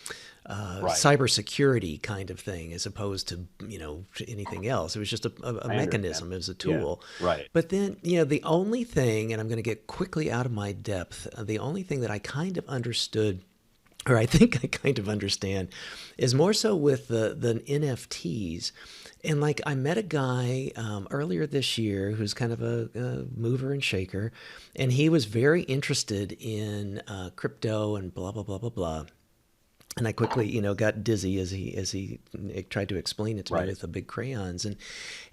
cybersecurity kind of thing, as opposed to anything else. It was just a mechanism. It was a tool. Yeah, right. But then the only thing, and I'm going to get quickly out of my depth, the only thing that I kind of understood, or I think I kind of understand, is more so with the NFTs. And like, I met a guy earlier this year who's kind of a mover and shaker, and he was very interested in crypto and blah blah blah blah blah. And I quickly, got dizzy as he tried to explain it to me Right. with the big crayons,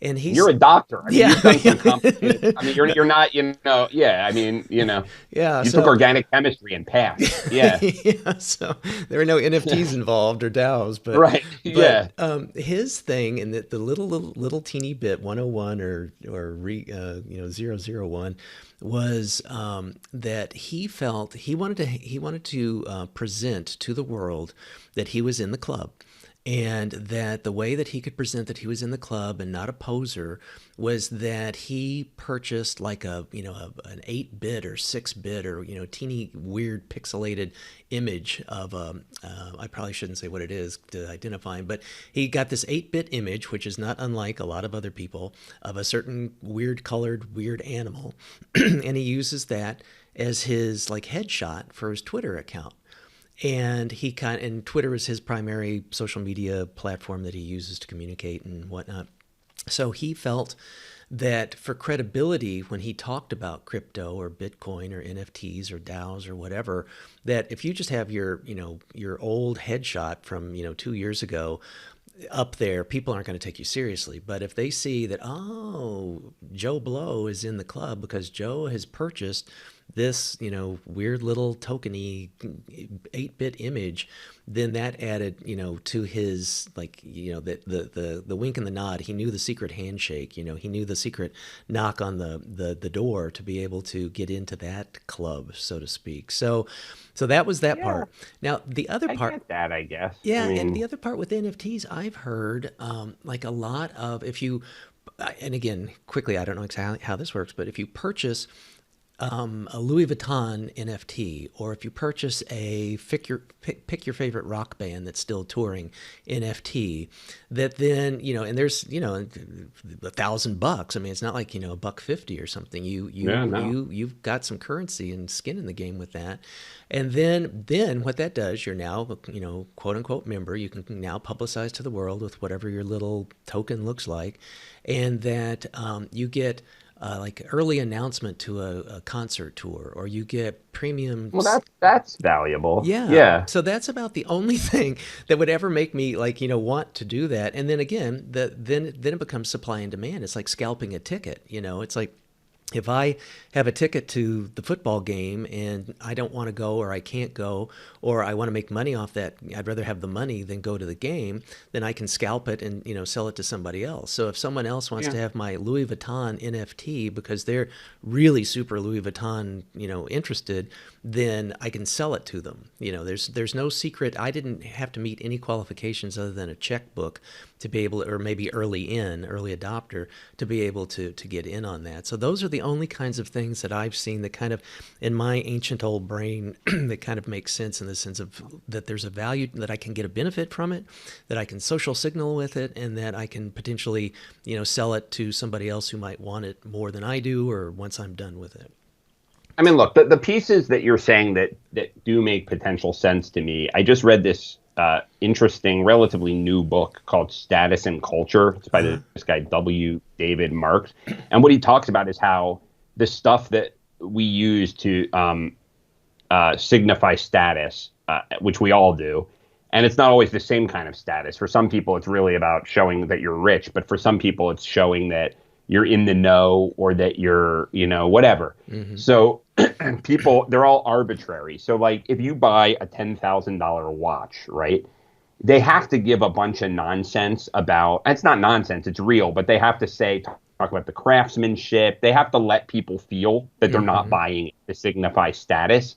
and he's You're a doctor. I mean, yeah you've done some complicated. I mean, you're not, yeah. I mean, yeah. you took So organic chemistry and passed. Yeah. yeah, so there were no NFTs involved or DAOs, Right. but Yeah. his thing and the little teeny bit 101 or 001 was that he felt he wanted to present to the world that he was in the club, and that the way that he could present that he was in the club and not a poser was that he purchased like an 8-bit or 6-bit or teeny weird pixelated image of I probably shouldn't say what it is to identify him, but he got this 8-bit image, which is not unlike a lot of other people, of a certain weird colored weird animal, and he uses that as his like headshot for his Twitter account. And and Twitter is his primary social media platform that he uses to communicate and whatnot. So he felt that for credibility, when he talked about crypto or Bitcoin or NFTs or DAOs or whatever, that if you just have your old headshot from 2 years ago up there, people aren't going to take you seriously. But if they see that, oh, Joe Blow is in the club because Joe has purchased this, weird little tokeny 8-bit image, then that added, to his, like, the wink and the nod. He knew the secret handshake, he knew the secret knock on the door to be able to get into that club, so to speak. So that was that part. Now, the other part, I get that, I guess. yeah, I mean, and the other part with NFTs, I've heard like a lot of, if you, and again, quickly, I don't know exactly how this works, but if you purchase a Louis Vuitton NFT, or if you purchase a pick your favorite rock band that's still touring NFT, that then and there's $1,000. I mean, it's not like $150 or something. You've got some currency and skin in the game with that, and then what that does, you're now quote unquote member. You can now publicize to the world with whatever your little token looks like, and that you get like early announcement to a concert tour, or you get premium. well, that's valuable. Yeah. Yeah. So that's about the only thing that would ever make me like, want to do that. And then again, then it becomes supply and demand. It's like scalping a ticket. It's like, if I have a ticket to the football game and I don't want to go, or I can't go, or I want to make money off that, I'd rather have the money than go to the game, then I can scalp it and sell it to somebody else. So if someone else wants to have my Louis Vuitton NFT because they're really super Louis Vuitton interested, then I can sell it to them. There's no secret. I didn't have to meet any qualifications other than a checkbook to be able, or maybe early adopter, to be able to get in on that. So those are the only kinds of things that I've seen that kind of, in my ancient old brain, that kind of makes sense, in the sense of that there's a value, that I can get a benefit from it, that I can social signal with it, and that I can potentially, sell it to somebody else who might want it more than I do, or once I'm done with it. I mean, look, the pieces that you're saying that do make potential sense to me. I just read this interesting, relatively new book called Status and Culture. It's by this guy, W. David Marks. And what he talks about is how the stuff that we use to signify status, which we all do, and it's not always the same kind of status. For some people, it's really about showing that you're rich. But for some people, it's showing that you're in the know, or that you're, whatever. Mm-hmm. So people, they're all arbitrary. So like, if you buy a $10,000 watch, right, they have to give a bunch of nonsense about, it's not nonsense, it's real, but they have to talk about the craftsmanship. They have to let people feel that they're not buying it to signify status.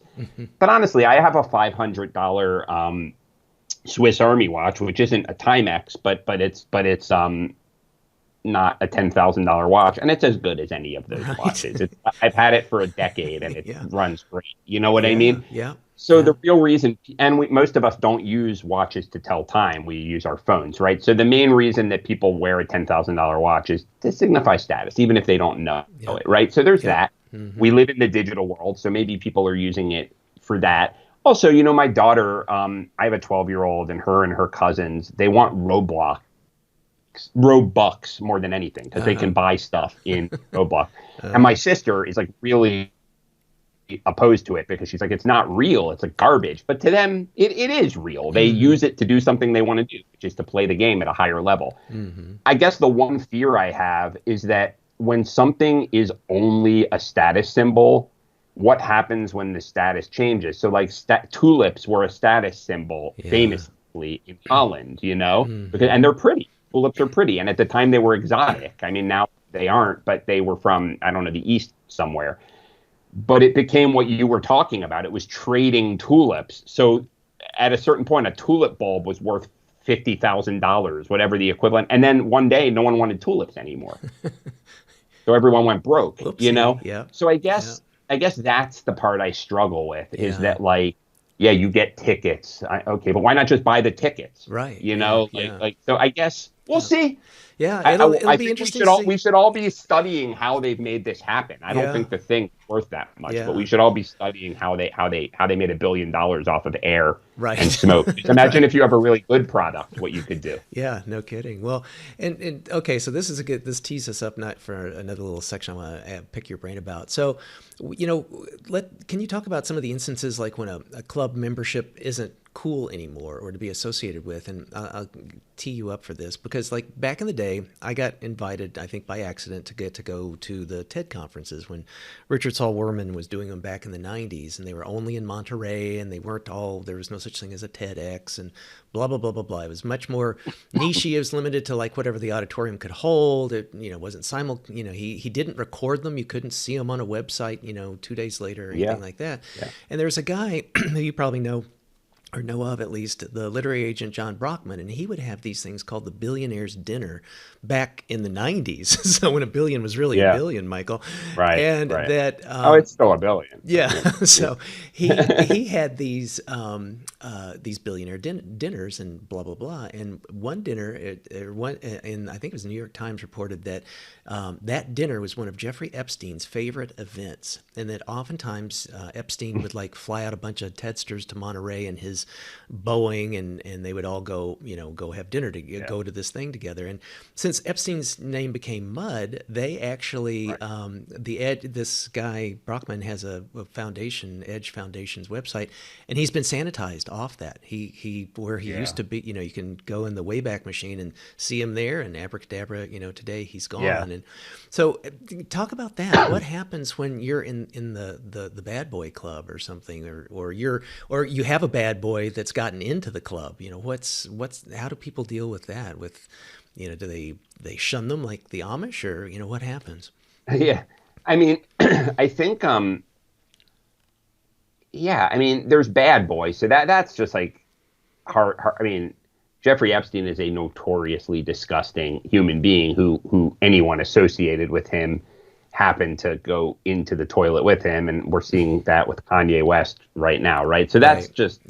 But honestly, I have a $500 Swiss Army watch, which isn't a Timex, but it's not a $10,000 watch, and it's as good as any of those watches. I've had it for a decade, and it runs great. You know what I mean? Yeah. So the real reason, and most of us don't use watches to tell time. We use our phones, right? So the main reason that people wear a $10,000 watch is to signify status, even if they don't know it, right? So there's that. Mm-hmm. We live in the digital world, so maybe people are using it for that. Also, my daughter, I have a 12-year-old, and her cousins, they want Robux more than anything, because they can buy stuff in Roblox. And my sister is like really opposed to it because she's like, it's not real. It's like garbage. But to them, it is real. They use it to do something they want to do, which is to play the game at a higher level. I guess the one fear I have is that when something is only a status symbol, what happens when the status changes? So like tulips were a status symbol famously in Holland, because, and they're pretty. Tulips are pretty. And at the time they were exotic. I mean, now they aren't, but they were from, I don't know, the East somewhere. But it became what you were talking about. It was trading tulips. So at a certain point, a tulip bulb was worth $50,000, whatever the equivalent. And then one day, no one wanted tulips anymore. So everyone went broke, Whoopsie. Yeah. So I guess that's the part I struggle with is that, like, yeah, you get tickets. Okay, but why not just buy the tickets? Right. So I guess we'll see. Yeah, it'll be interesting. We should all be studying how they've made this happen. I don't think the thing's worth that much, but we should all be studying how they made $1 billion off of air and smoke. Just imagine if you have a really good product, what you could do. Yeah, no kidding. Well, and okay, so this tees us up not for another little section I want to pick your brain about. So, can you talk about some of the instances like when a club membership isn't cool anymore or to be associated with? And I'll tee you up for this because, like, back in the day, I got invited, I think by accident, to go to the TED conferences when Richard Saul Wurman was doing them back in the 90s, and they were only in Monterey, and there was no such thing as a TEDx and blah, blah, blah, blah, blah. It was much more niche. It was limited to like whatever the auditorium could hold. It, wasn't he didn't record them. You couldn't see them on a website, 2 days later or anything like that. Yeah. And there's a guy who you probably know of at least, the literary agent John Brockman, and he would have these things called the Billionaire's Dinner back in the 90s. So when a billion was really a billion, Michael. Right. And that... it's still a billion. Yeah. So he had these billionaire dinners and blah, blah, blah. And one dinner, and I think it was the New York Times reported that that dinner was one of Jeffrey Epstein's favorite events. And that oftentimes Epstein would like fly out a bunch of TEDsters to Monterey in his Boeing, and they would all go have dinner go to this thing together. And since Epstein's name became mud, they actually this guy Brockman has a foundation, Edge Foundation's website, and he's been sanitized off that. He used to be, you can go in the Wayback Machine and see him there, and abracadabra, today he's gone. Yeah. And so talk about that. What happens when you're in the bad boy club or something, or you have a bad boy that's gotten into the club? How do people deal with that? With, do they shun them like the Amish, or what happens? Yeah, I mean, I think there's bad boys, so that's just like hard. I mean, Jeffrey Epstein is a notoriously disgusting human being who anyone associated with him happened to go into the toilet with him, and we're seeing that with Kanye West right now, right? So that's just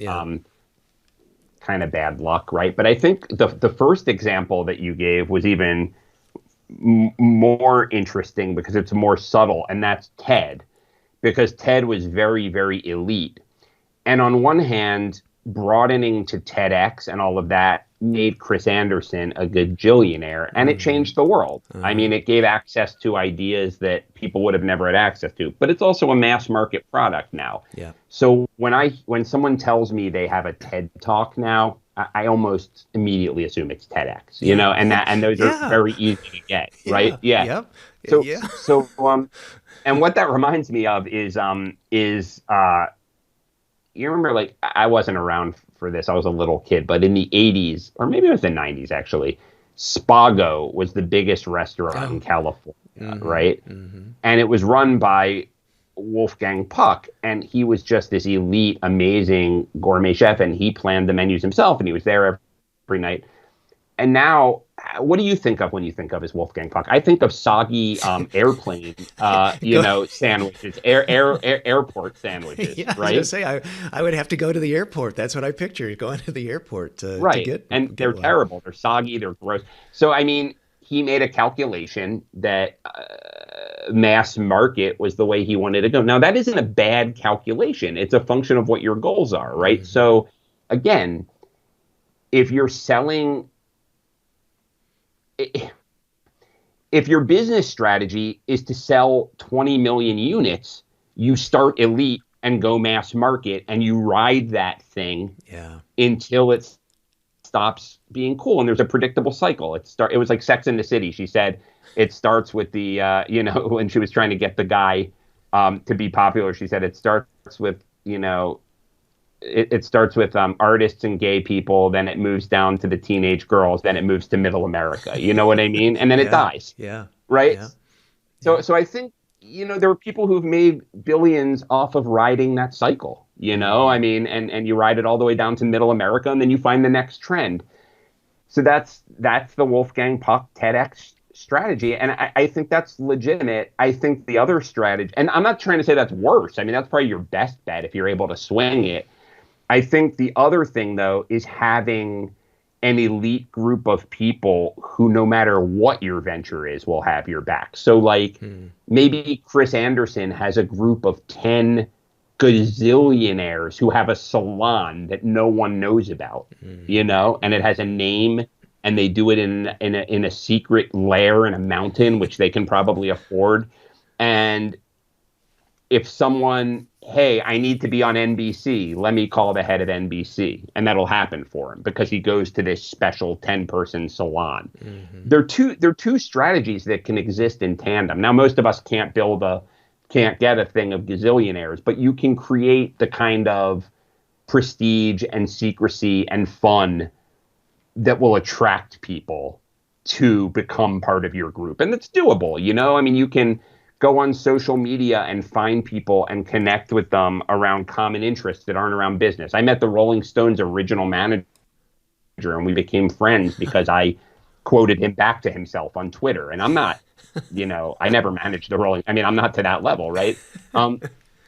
kind of bad luck, right? But I think the first example that you gave was even more interesting because it's more subtle, and that's TED, because TED was very, very elite. And on one hand, broadening to TEDx and all of that made Chris Anderson a gajillionaire, and it changed the world. I mean, it gave access to ideas that people would have never had access to, but it's also a mass market product now. Yeah. So when someone tells me they have a TED Talk now, I almost immediately assume it's TEDx, and those are very easy to get, right? Yeah. Yep. So and what that reminds me of is you remember, like, I wasn't around for this. I was a little kid, but in the 80s, or maybe it was the 90s, actually, Spago was the biggest restaurant in California, right? Mm-hmm. And it was run by Wolfgang Puck, and he was just this elite, amazing gourmet chef, and he planned the menus himself, and he was there every night. And now, what do you think of when you think of as Wolfgang Puck? I think of soggy airplane, sandwiches, airport sandwiches, yeah, right? I was gonna say, I would have to go to the airport. That's what I picture, going to the airport to get. And they're terrible. They're soggy. They're gross. So, I mean, he made a calculation that mass market was the way he wanted to go. Now, that isn't a bad calculation. It's a function of what your goals are, right? Mm-hmm. So, again, if you're selling... If your business strategy is to sell 20 million units, you start elite and go mass market, and you ride that thing until it stops being cool. And there's a predictable cycle. It was like Sex in the City. She said it starts with the when she was trying to get the guy to be popular. She said it starts with it starts with artists and gay people, then it moves down to the teenage girls, then it moves to middle America. You know what I mean? And then it dies. Yeah. Right. Yeah. So I think, there are people who've made billions off of riding that cycle, I mean, and you ride it all the way down to middle America, and then you find the next trend. So that's the Wolfgang Puck TEDx strategy. And I think that's legitimate. I think the other strategy, and I'm not trying to say that's worse. I mean, that's probably your best bet if you're able to swing it. I think the other thing, though, is having an elite group of people who, no matter what your venture is, will have your back. So maybe Chris Anderson has a group of 10 gazillionaires who have a salon that no one knows about, and it has a name, and they do it in a secret lair in a mountain, which they can probably afford. And if someone, hey, I need to be on NBC, let me call the head of NBC. And that'll happen for him because he goes to this special 10-person salon. There are two strategies that can exist in tandem. Now, most of us can't get a thing of gazillionaires, but you can create the kind of prestige and secrecy and fun that will attract people to become part of your group. And it's doable, I mean, you can go on social media and find people and connect with them around common interests that aren't around business. I met the Rolling Stones original manager, and we became friends because I quoted him back to himself on Twitter. And I'm not, I never managed the Rolling. I mean, I'm not to that level, right?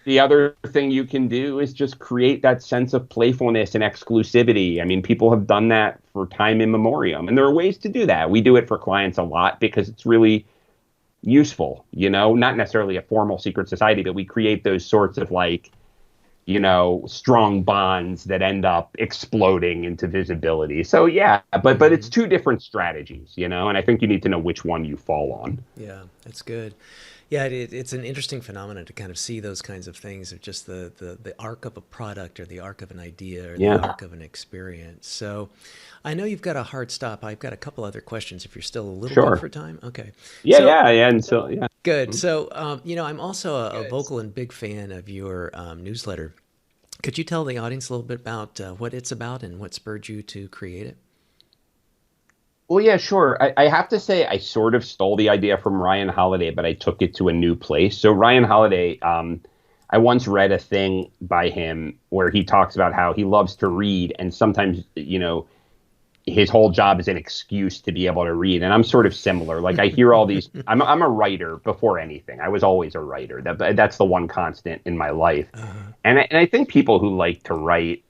The other thing you can do is just create that sense of playfulness and exclusivity. I mean, people have done that for time immemorial, and there are ways to do that. We do it for clients a lot because it's really useful, not necessarily a formal secret society, but we create those sorts of strong bonds that end up exploding into visibility. So but it's two different strategies, and I think you need to know which one you fall on. Yeah, that's good. Yeah, it's an interesting phenomenon to kind of see those kinds of things of just the arc of a product or the arc of an idea or the arc of an experience. So I know you've got a hard stop. I've got a couple other questions if you're still a little bit for time. Okay. Good. So, I'm also a vocal and big fan of your newsletter. Could you tell the audience a little bit about what it's about and what spurred you to create it? Well, yeah, sure. I have to say I sort of stole the idea from Ryan Holiday, but I took it to a new place. So Ryan Holiday, I once read a thing by him where he talks about how he loves to read, and sometimes, his whole job is an excuse to be able to read. And I'm sort of similar. Like I hear all these, I'm a writer before anything. I was always a writer. That's the one constant in my life. And I think people who like to write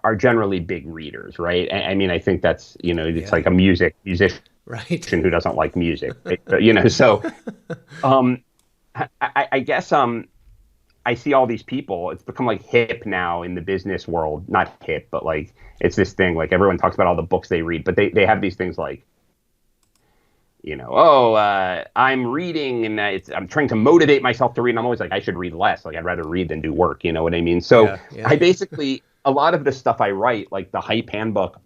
are generally big readers, right? I mean, I think that's, it's like a musician who doesn't like music, right? So I guess I see all these people. It's become like hip now in the business world. Not hip, but like it's this thing. Like everyone talks about all the books they read, but they have these things like, I'm reading and I'm trying to motivate myself to read. And I'm always like, I should read less. Like I'd rather read than do work. You know what I mean? So I basically, a lot of the stuff I write, like the Hype Handbook,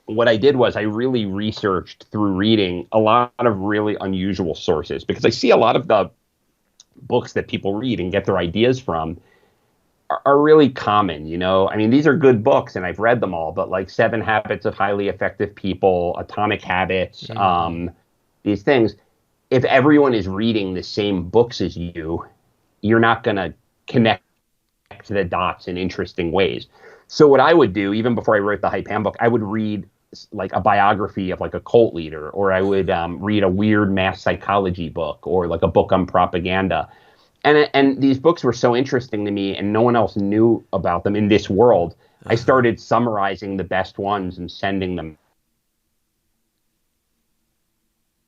what I did was I really researched through reading a lot of really unusual sources, because I see a lot of the books that people read and get their ideas from are really common, I mean, these are good books and I've read them all, but like 7 Habits of Highly Effective People, Atomic Habits, these things, if everyone is reading the same books as you, you're not going to connect the dots in interesting ways. So what I would do, even before I wrote the Hype Handbook, I would read like a biography of like a cult leader, or I would read a weird mass psychology book, or like a book on propaganda. And these books were so interesting to me, and no one else knew about them in this world. I started summarizing the best ones and sending them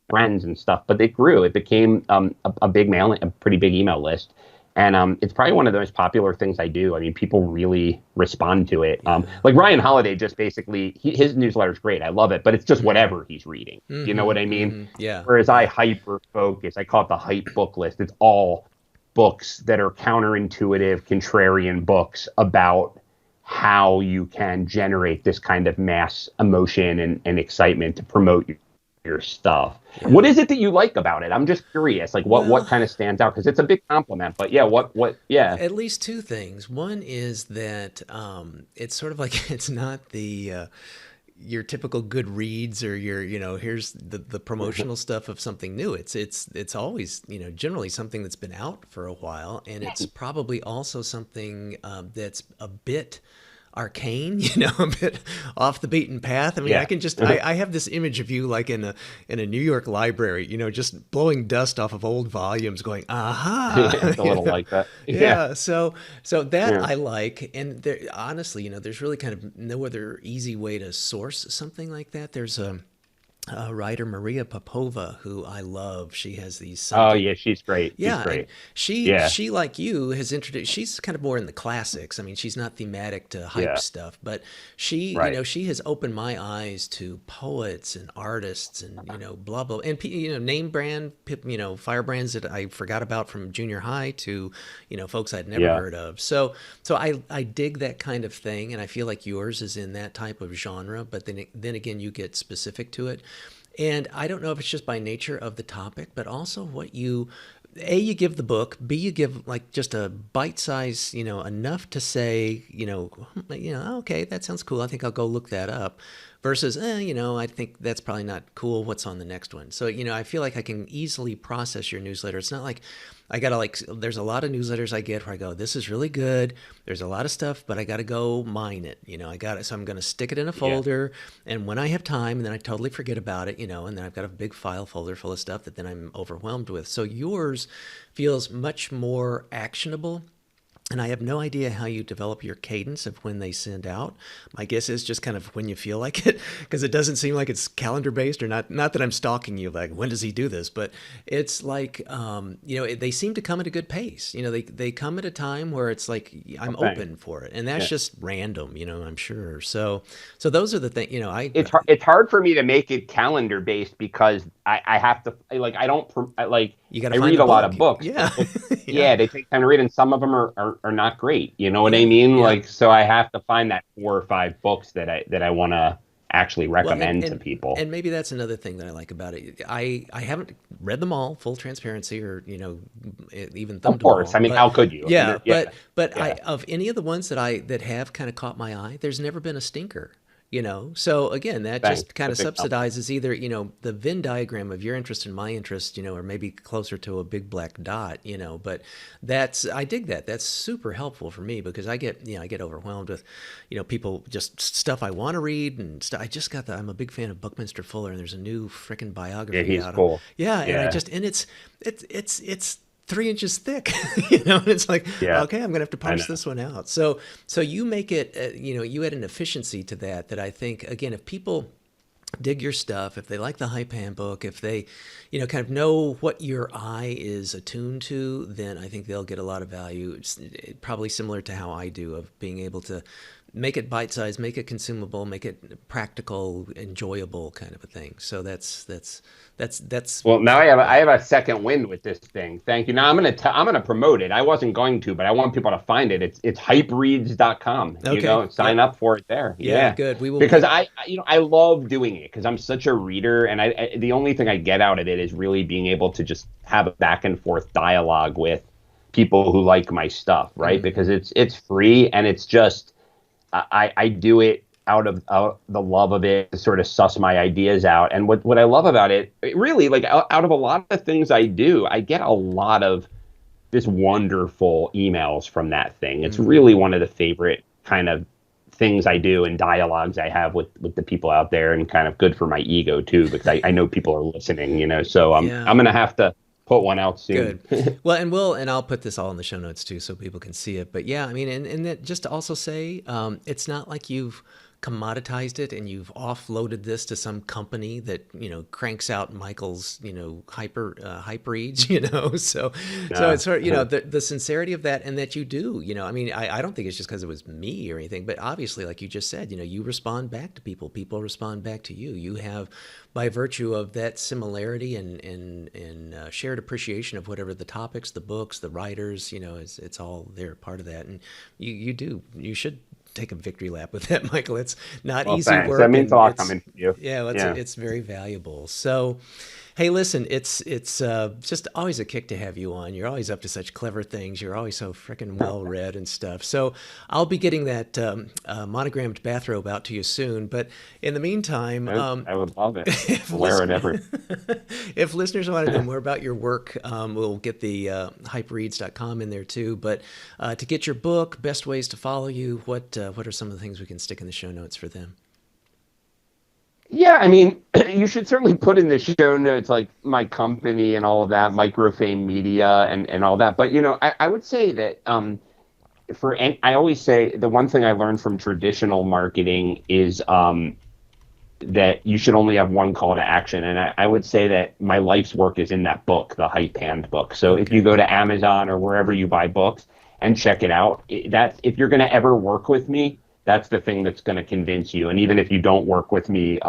friends and stuff. But it grew. It became a pretty big email list. And it's probably one of the most popular things I do. I mean, people really respond to it. Like Ryan Holiday, just basically, his newsletter is great. I love it, but it's just whatever he's reading. You know what I mean? Yeah. Whereas I hyper focus. I call it the hype book list. It's all books that are counterintuitive, contrarian books about how you can generate this kind of mass emotion and excitement to promote your stuff. Yeah. What is it that you like about it? I'm just curious, like what Well, kind of stands out? Because it's a big compliment, but yeah, yeah. at least two things. One is that it's sort of like it's not the your typical good reads or your, here's the promotional stuff of something new. It's always, generally something that's been out for a while, and it's probably also something that's a bit arcane, a bit off the beaten path. I mean, Yeah. I can just, I have this image of you like in a New York library, just blowing dust off of old volumes going, aha. It's a little like that. Yeah. So that Yeah. I like. And there, honestly, there's really kind of no other easy way to source something like that. There's a writer, Maria Popova, who I love. She has these Oh yeah, she's great. She's yeah, and great. she Yeah. she like you has introduced. She's kind of more in the classics. I mean, she's not thematic to hype Yeah. stuff, but she, Right. she has opened my eyes to poets and artists and blah blah, and name brand, fire brands that I forgot about from junior high to folks I'd never Yeah. heard of. So I dig that kind of thing, and I feel like yours is in that type of genre. But then again, you get specific to it. And I don't know if it's just by nature of the topic, but also what you give the book, B, you give like just a bite size, enough to say, okay, that sounds cool. I think I'll go look that up versus, I think that's probably not cool. What's on the next one? So, I feel like I can easily process your newsletter. It's not like I gotta there's a lot of newsletters I get where I go, this is really good. There's a lot of stuff, but I gotta go mine it. I got it. So I'm gonna stick it in a folder. And when I have time, and then I totally forget about it, and then I've got a big file folder full of stuff that then I'm overwhelmed with. So yours feels much more actionable. And I have no idea how you develop your cadence of when they send out. My guess is just kind of when you feel like it, because it doesn't seem like it's calendar based or not. Not that I'm stalking you, like when does he do this? But it's like, they seem to come at a good pace. They come at a time where it's like I'm open for it, and that's just random. I'm sure. So those are the things. It's hard for me to make it calendar based because I have to I don't you got I to read a lot of books. Yeah. Yeah, they take time to read, and some of them are not great. You know what I Yeah, mean? yeah. So I have to find that 4 or 5 books that I want to actually recommend to people. And maybe that's another thing that I like about it. I haven't read them all, full transparency, or even thumbed Of course, them all. I mean, how could you? Yeah, Yeah, but yeah. of any of the ones that have kind of caught my eye, there's never been a stinker. So again, that Thanks. just kind of That's a big subsidizes either, the Venn diagram of your interest and my interest, or maybe closer to a big black dot, but I dig that. That's super helpful for me because I get overwhelmed with, people just stuff I want to read and stuff. I'm a big fan of Buckminster Fuller, and there's a new freaking biography Yeah, he's out. cool. Yeah. Yeah. And it's 3 inches thick, and it's like, Yeah. okay, I'm gonna have to parse this one out. So you make it, you add an efficiency to that I think, again, if people dig your stuff, if they like the Hype Handbook, if they, kind of know what your eye is attuned to, then I think they'll get a lot of value. It's probably similar to how I do, of being able to make it bite-sized, make it consumable, make it practical, enjoyable kind of a thing. So that's Well, now I have a second wind with this thing. Thank you. Now I'm gonna promote it. I wasn't going to, but I want people to find it. It's hypereads.com. Okay. Sign up for it there. Yeah, good. We will, because I love doing it because I'm such a reader, and I the only thing I get out of it is really being able to just have a back and forth dialogue with people who like my stuff, right? Because it's free, and it's just I do it out of the love of it to sort of suss my ideas out. And what I love about it really, like out of a lot of things I do, I get a lot of this wonderful emails from that thing. It's really one of the favorite kind of things I do and dialogues I have with the people out there, and kind of good for my ego too, because I know people are listening, so I'm going to have to put one out soon. Good. Well, and I'll put this all in the show notes too, so people can see it. But yeah, I mean, and that, just to also say, it's not like you've commoditized it and you've offloaded this to some company that, cranks out Michael's, hype reads, so it's sort of, the sincerity of that, and that you do, I mean, I don't think it's just because it was me or anything, but obviously, like you just said, you respond back to people respond back to you. You have, by virtue of that similarity and shared appreciation of whatever the topics, the books, the writers, it's all there, part of that. And you should take a victory lap with that, Michael. It's not easy thanks. work. That means a lot coming from you. Yeah, it's very valuable. So, hey, listen, it's just always a kick to have you on. You're always up to such clever things. You're always so freaking well read and stuff. So I'll be getting that monogrammed bathrobe out to you soon. But in the meantime, I would love it. Wear it every. If listeners want to know more about your work, we'll get the hypereads.com in there too. But to get your book, best ways to follow you, what are some of the things we can stick in the show notes for them? Yeah, I mean, you should certainly put in the show notes like my company and all of that, MicroFame Media and all that. But, I would say that I always say the one thing I learned from traditional marketing is that you should only have one call to action. And I would say that my life's work is in that book, the Hype Handbook. So if you go to Amazon or wherever you buy books and check it out, if you're going to ever work with me, that's the thing that's going to convince you. And even if you don't work with me,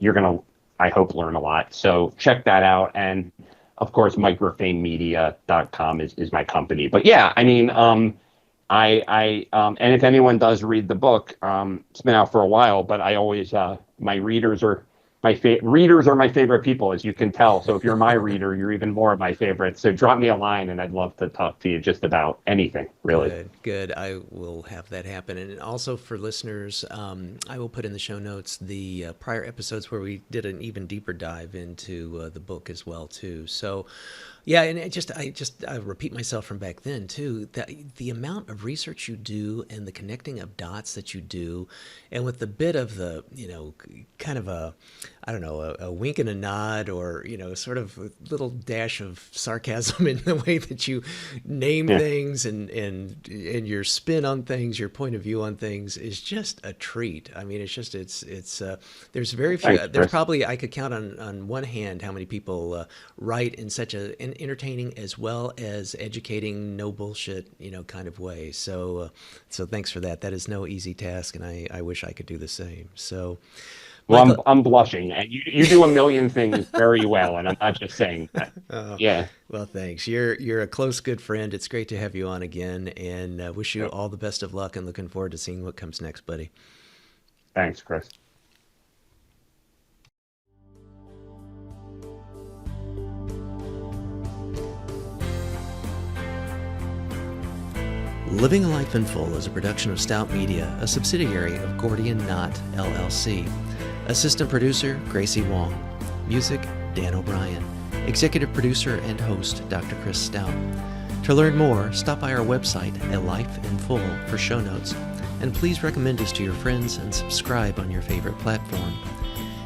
you're going to, I hope, learn a lot. So check that out. And of course, microfamemedia.com is my company. But yeah, I mean, and if anyone does read the book, it's been out for a while, but I always, my readers are my favorite people, as you can tell. So if you're my reader, you're even more of my favorite. So drop me a line and I'd love to talk to you just about anything, really. Good. I will have that happen. And also for listeners, I will put in the show notes the prior episodes where we did an even deeper dive into the book as well, too. So yeah, and I repeat myself from back then too, that the amount of research you do and the connecting of dots that you do, and with the bit of the, kind of a wink and a nod, or, sort of a little dash of sarcasm in the way that you name things and your spin on things, your point of view on things is just a treat. I mean, there's very few, there's probably, I could count on one hand how many people write in such an entertaining as well as educating, no bullshit, kind of way. So thanks for that. That is no easy task, and I wish I could do the same. So, well, I'm blushing, and you do a million things very well, and I'm not just saying that. Yeah. Well, thanks. You're a close, good friend. It's great to have you on again, and wish you all the best of luck, and looking forward to seeing what comes next, buddy. Thanks, Chris. Living a Life in Full is a production of Stout Media, a subsidiary of Gordian Knot, LLC. Assistant producer, Gracie Wong. Music, Dan O'Brien. Executive producer and host, Dr. Chris Stout. To learn more, stop by our website at Life in Full for show notes. And please recommend us to your friends and subscribe on your favorite platform.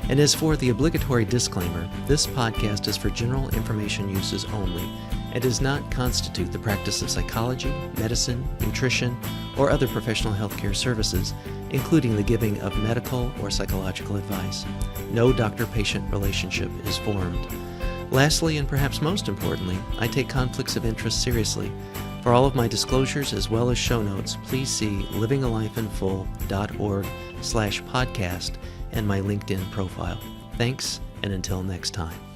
And as for the obligatory disclaimer, this podcast is for general information uses only and does not constitute the practice of psychology, medicine, nutrition, or other professional healthcare services, including the giving of medical or psychological advice. No doctor-patient relationship is formed. Lastly, and perhaps most importantly, I take conflicts of interest seriously. For all of my disclosures as well as show notes, please see livingalifeinfull.org/podcast and my LinkedIn profile. Thanks, and until next time.